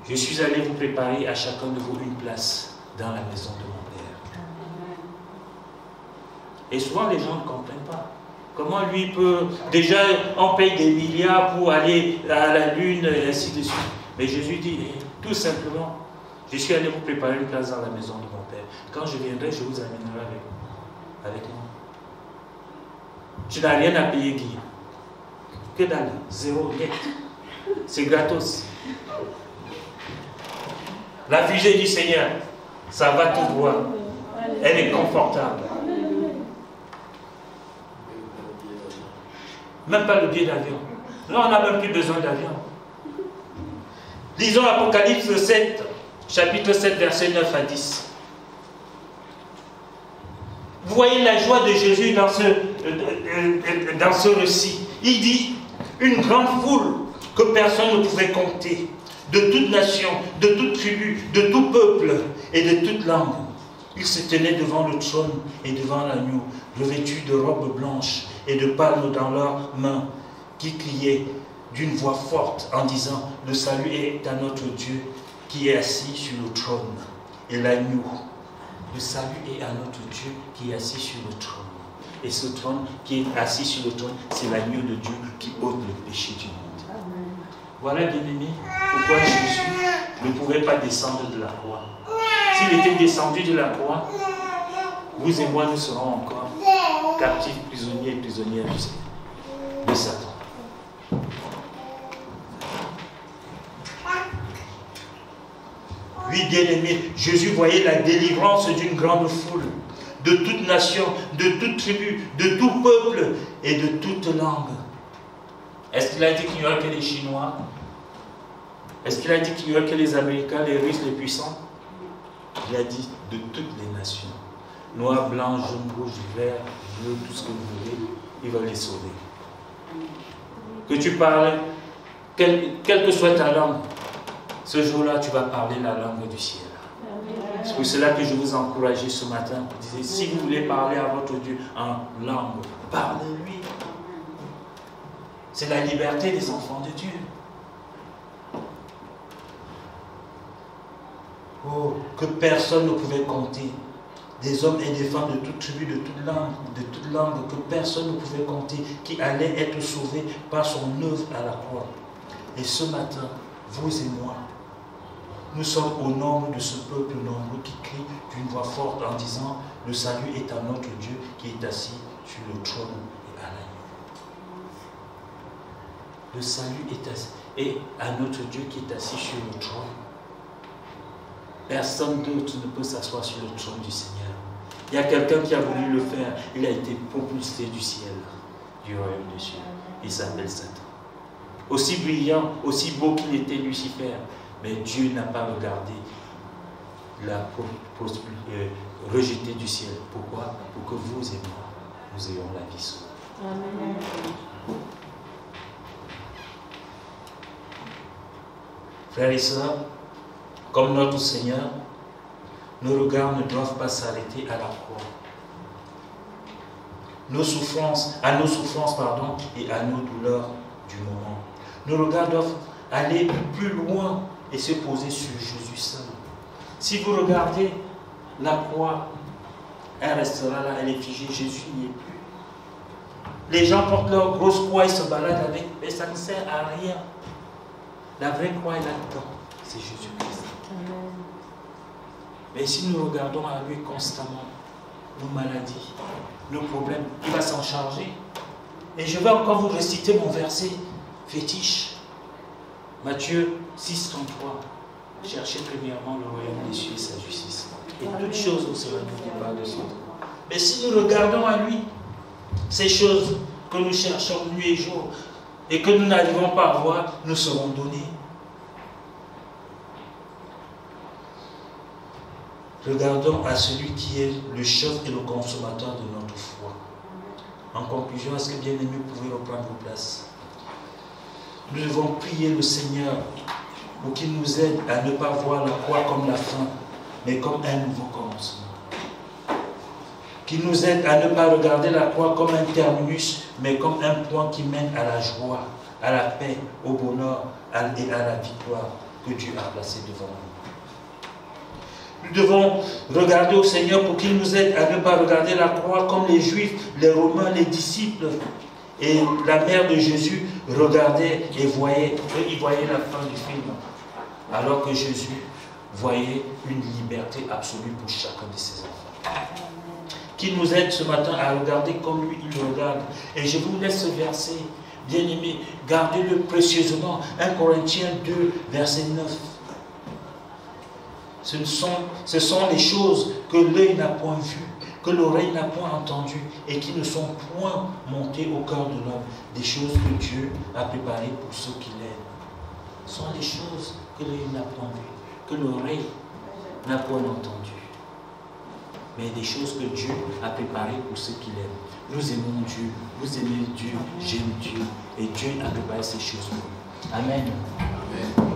Je suis allé vous préparer à chacun de vous une place dans la maison de mon Père. Et souvent les gens ne comprennent pas. Comment lui peut... Déjà, on paye des milliards pour aller à la lune et ainsi de suite. Mais Jésus dit, tout simplement, je suis allé vous préparer une place dans la maison de mon Père. Quand je viendrai, je vous amènerai avec moi. Tu n'as rien à payer, Guy. Que dalle, zéro, net. C'est gratos. La fusée du Seigneur, ça va tout droit. Elle est confortable. Même pas le billet d'avion. Là, on n'a même plus besoin d'avion. Lisons Apocalypse 7, chapitre 7, versets 9 à 10. Vous voyez la joie de Jésus dans ce récit. Il dit, une grande foule que personne ne pouvait compter, de toute nation, de toute tribu, de tout peuple et de toute langue. Ils se tenaient devant le trône et devant l'agneau, revêtus de robes blanches et de palmes dans leurs mains, qui criaient d'une voix forte en disant, le salut est à notre Dieu qui est assis sur le trône. Et l'agneau, le salut est à notre Dieu qui est assis sur le trône. Et ce trône qui est assis sur le trône, c'est l'agneau de Dieu qui ôte le péché du monde. Voilà, bien-aimé, pourquoi Jésus ne pouvait pas descendre de la croix. S'il était descendu de la croix, vous et moi, nous serons encore captifs, prisonniers et prisonnières de Satan. Oui, bien-aimé, Jésus voyait la délivrance d'une grande foule, de toute nation, de toute tribu, de tout peuple et de toute langue. Est-ce qu'il a dit qu'il n'y aurait que les Chinois? Est-ce qu'il a dit qu'il n'y aurait que les Américains, les Russes, les puissants? Il a dit de toutes les nations. Noir, blanc, jaune, rouge, vert, bleu, tout ce que vous voulez, il va les sauver. Que tu parles, quelle que soit ta langue, ce jour-là, tu vas parler la langue du ciel. C'est pour cela que je vous ai encouragé ce matin. Vous disiez, si vous voulez parler à votre Dieu en langue, parlez-lui. C'est la liberté des enfants de Dieu. Oh, que personne ne pouvait compter. Des hommes et des femmes de toute tribu, de toute langue, que personne ne pouvait compter, qui allaient être sauvés par son œuvre à la croix. Et ce matin, vous et moi, nous sommes au nombre de ce peuple nombreux qui crie d'une voix forte en disant « Le salut est à notre Dieu qui est assis sur le trône et à l'agneau. » Le salut est à notre Dieu qui est assis sur le trône. Personne d'autre ne peut s'asseoir sur le trône du Seigneur. Il y a quelqu'un qui a voulu le faire. Il a été propulsé du ciel, du royaume des cieux. Il s'appelle Satan. Aussi brillant, aussi beau qu'il était Lucifer, mais Dieu n'a pas regardé la rejetée du ciel. Pourquoi? Pour que vous et moi, nous ayons la vie sauvée. Amen. Frères et sœurs, comme notre Seigneur, nos regards ne doivent pas s'arrêter à la croix. À nos souffrances, et à nos douleurs du moment. Nos regards doivent aller plus loin et se poser sur Jésus seul. Si vous regardez la croix, elle restera là, elle est figée, Jésus n'y est plus. Les gens portent leur grosse croix et se baladent avec, mais ça ne sert à rien. La vraie croix est là-dedans, c'est Jésus-Christ. Mais si nous regardons à lui constamment, nos maladies, nos problèmes, il va s'en charger. Et je vais encore vous réciter mon verset fétiche. Matthieu 6, 33. Cherchez premièrement le royaume des cieux et sa justice. Et toutes choses vous seront données par de son droit. Mais si nous regardons à lui, ces choses que nous cherchons nuit et jour et que nous n'arrivons pas à voir, nous seront données. Regardons à celui qui est le chef et le consommateur de notre foi. En conclusion, est-ce que bien-aimés, vous pouvez reprendre vos places? Nous devons prier le Seigneur pour qu'il nous aide à ne pas voir la croix comme la fin, mais comme un nouveau commencement. Qu'il nous aide à ne pas regarder la croix comme un terminus, mais comme un point qui mène à la joie, à la paix, au bonheur et à la victoire que Dieu a placée devant nous. Nous devons regarder au Seigneur pour qu'il nous aide à ne pas regarder la croix comme les Juifs, les Romains, les disciples et la mère de Jésus regardaient et voyaient. Eux, ils voyaient la fin du film. Alors que Jésus voyait une liberté absolue pour chacun de ses enfants. Qu'il nous aide ce matin à regarder comme lui, il regarde. Et je vous laisse ce verset, bien aimé, gardez-le précieusement. 1 Corinthiens 2, verset 9. Ce sont les choses que l'œil n'a point vues, que l'oreille n'a point entendues et qui ne sont point montées au cœur de l'homme. Des choses que Dieu a préparées pour ceux qui l'aiment. Ce sont les choses que l'œil n'a point vues, que l'oreille n'a point entendues. Mais des choses que Dieu a préparées pour ceux qui l'aiment. Nous aimons Dieu, vous aimez Dieu, j'aime Dieu. Et Dieu a préparé ces choses pour nous. Amen. Amen.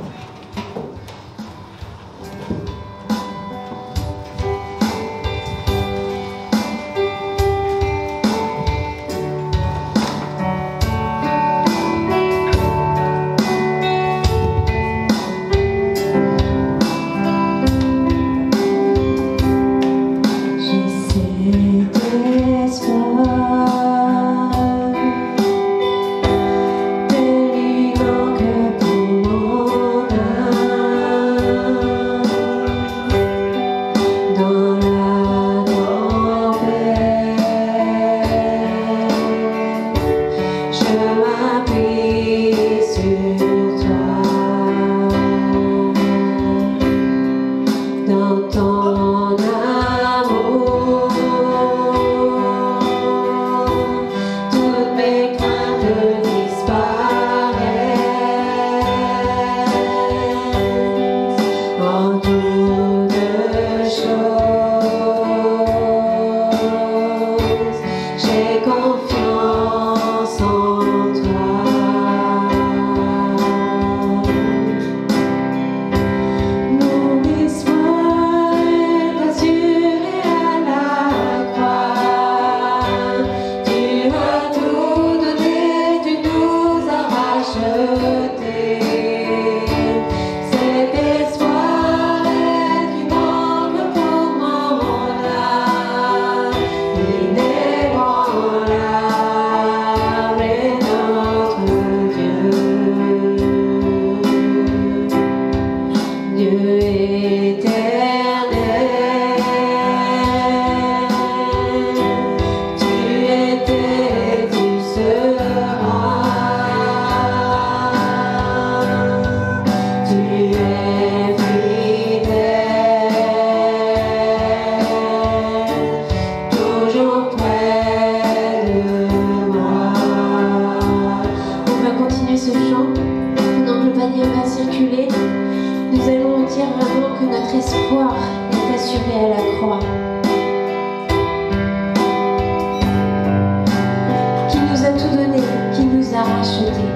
Dieu éternel, tu étais, tu seras, tu es fidèle, toujours près de moi. On va continuer ce chant pendant que le panier va circuler. Nous allons dire vraiment que notre espoir est assuré à la croix. Qui nous a tout donné, qui nous a rachetés.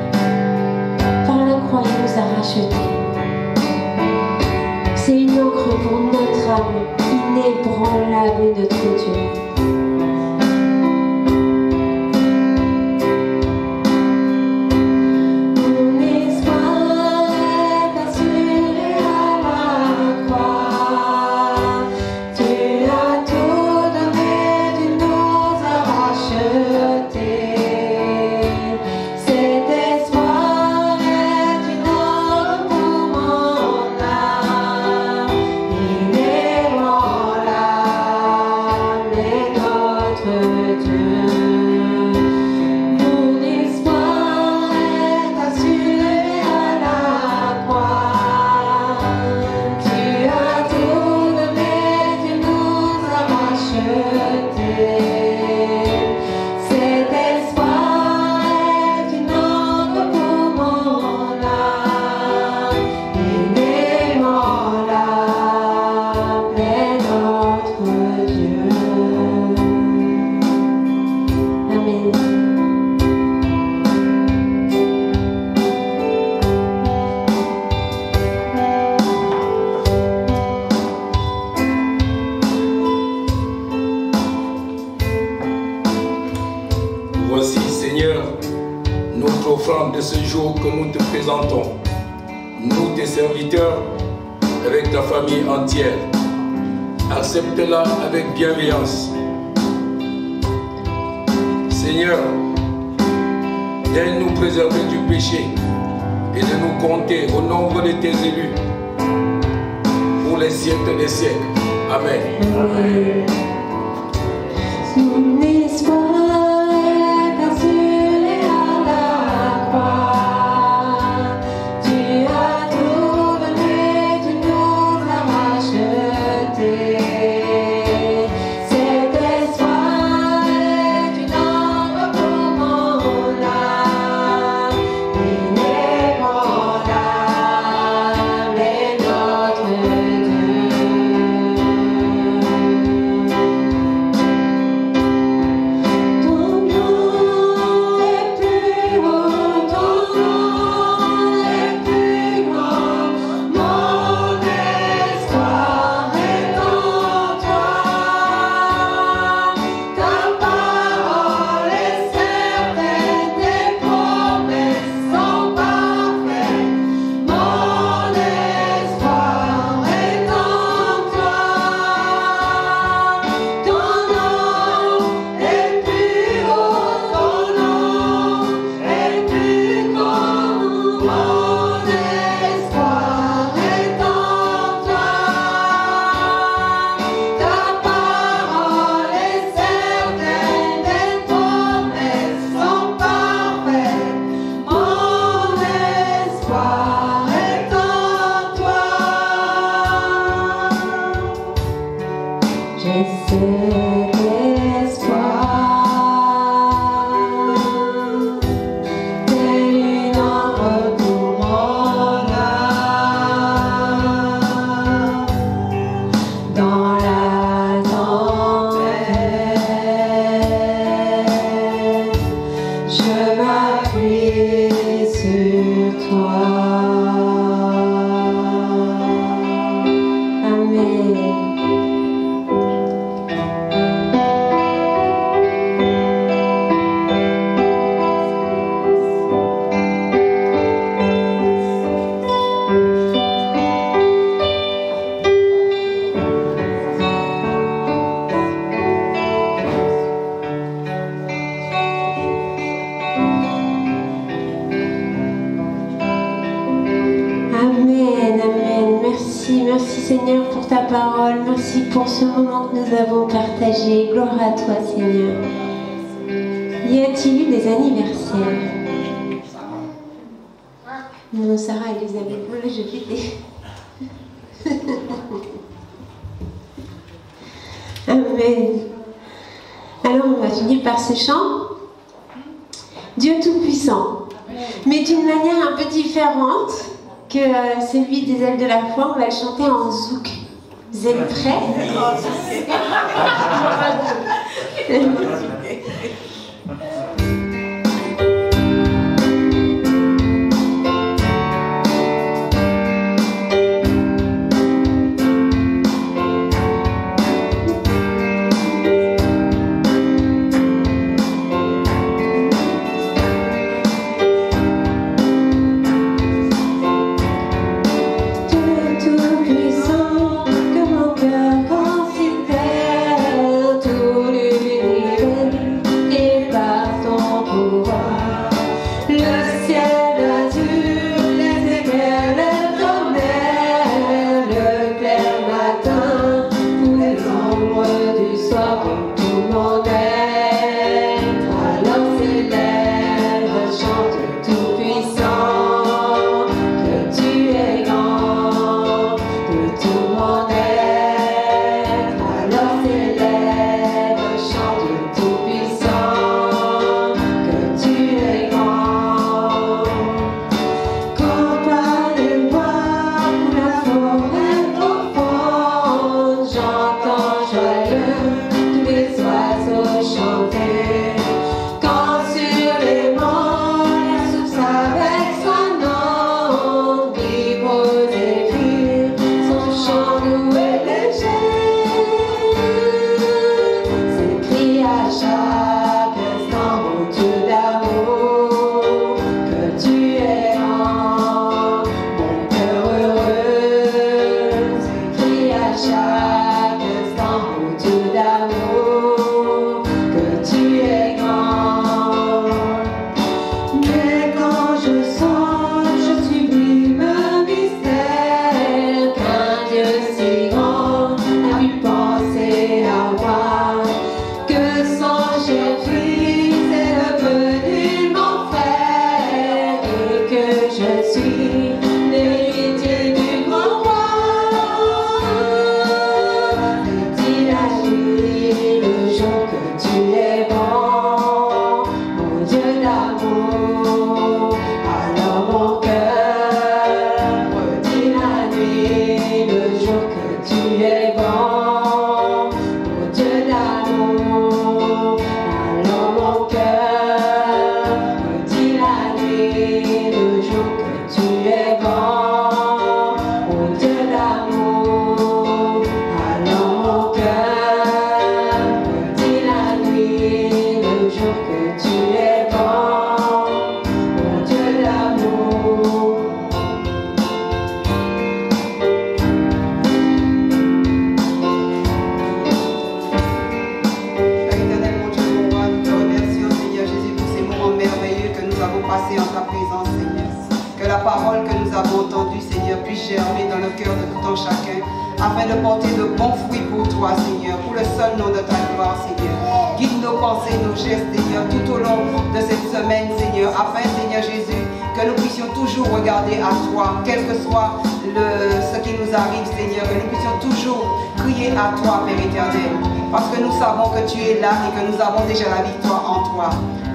Par la croix, il nous a rachetés. C'est une encre pour notre âme, inébranlable notre Dieu. Voici, Seigneur, notre offrande de ce jour que nous te présentons. Nous, tes serviteurs, avec ta famille entière. Accepte-la avec bienveillance. Seigneur, viens nous préserver du péché et de nous compter au nombre de tes élus pour les siècles des siècles. Amen. Amen. Mon espoir est assuré à la croix. Tu as tout donné, tu nous as rachetés. Cet espoir est une ombre pour mon âme, inébranlable est notre Dieu. merci. Merci Seigneur pour ta parole. Merci pour ce moment que nous avons partagé. Gloire à toi Seigneur. Y a-t-il eu des anniversaires? Non, Sarah et Elisabeth. Moi là je fais des... Amen. Alors on va finir par ce chant. Dieu Tout-Puissant. Mais d'une manière un peu différente que celui des ailes de la foi, on va le chanter en zouk. Vous êtes prêts?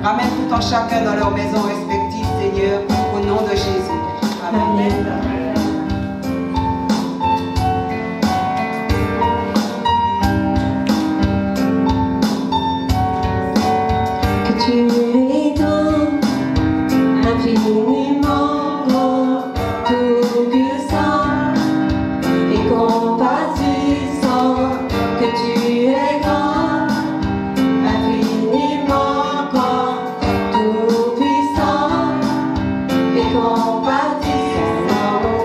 Ramène tout en chacun dans leur maison respective, Seigneur, au nom de Jésus. Amen. Que tu es grand, infiniment grand, tout puissant et compatissant, que tu es grand, infiniment tout puissant et compatissant.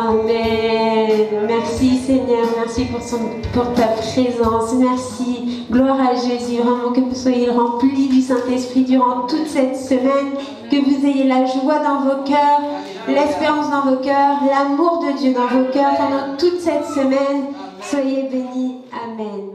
Amen. Merci Seigneur, merci pour ta présence. Merci. Gloire à Jésus. Vraiment que vous soyez remplis du Saint-Esprit durant toute cette semaine. Que vous ayez la joie dans vos cœurs, l'espérance dans vos cœurs, l'amour de Dieu dans vos cœurs pendant toute cette semaine. Soyez bénis. Amen.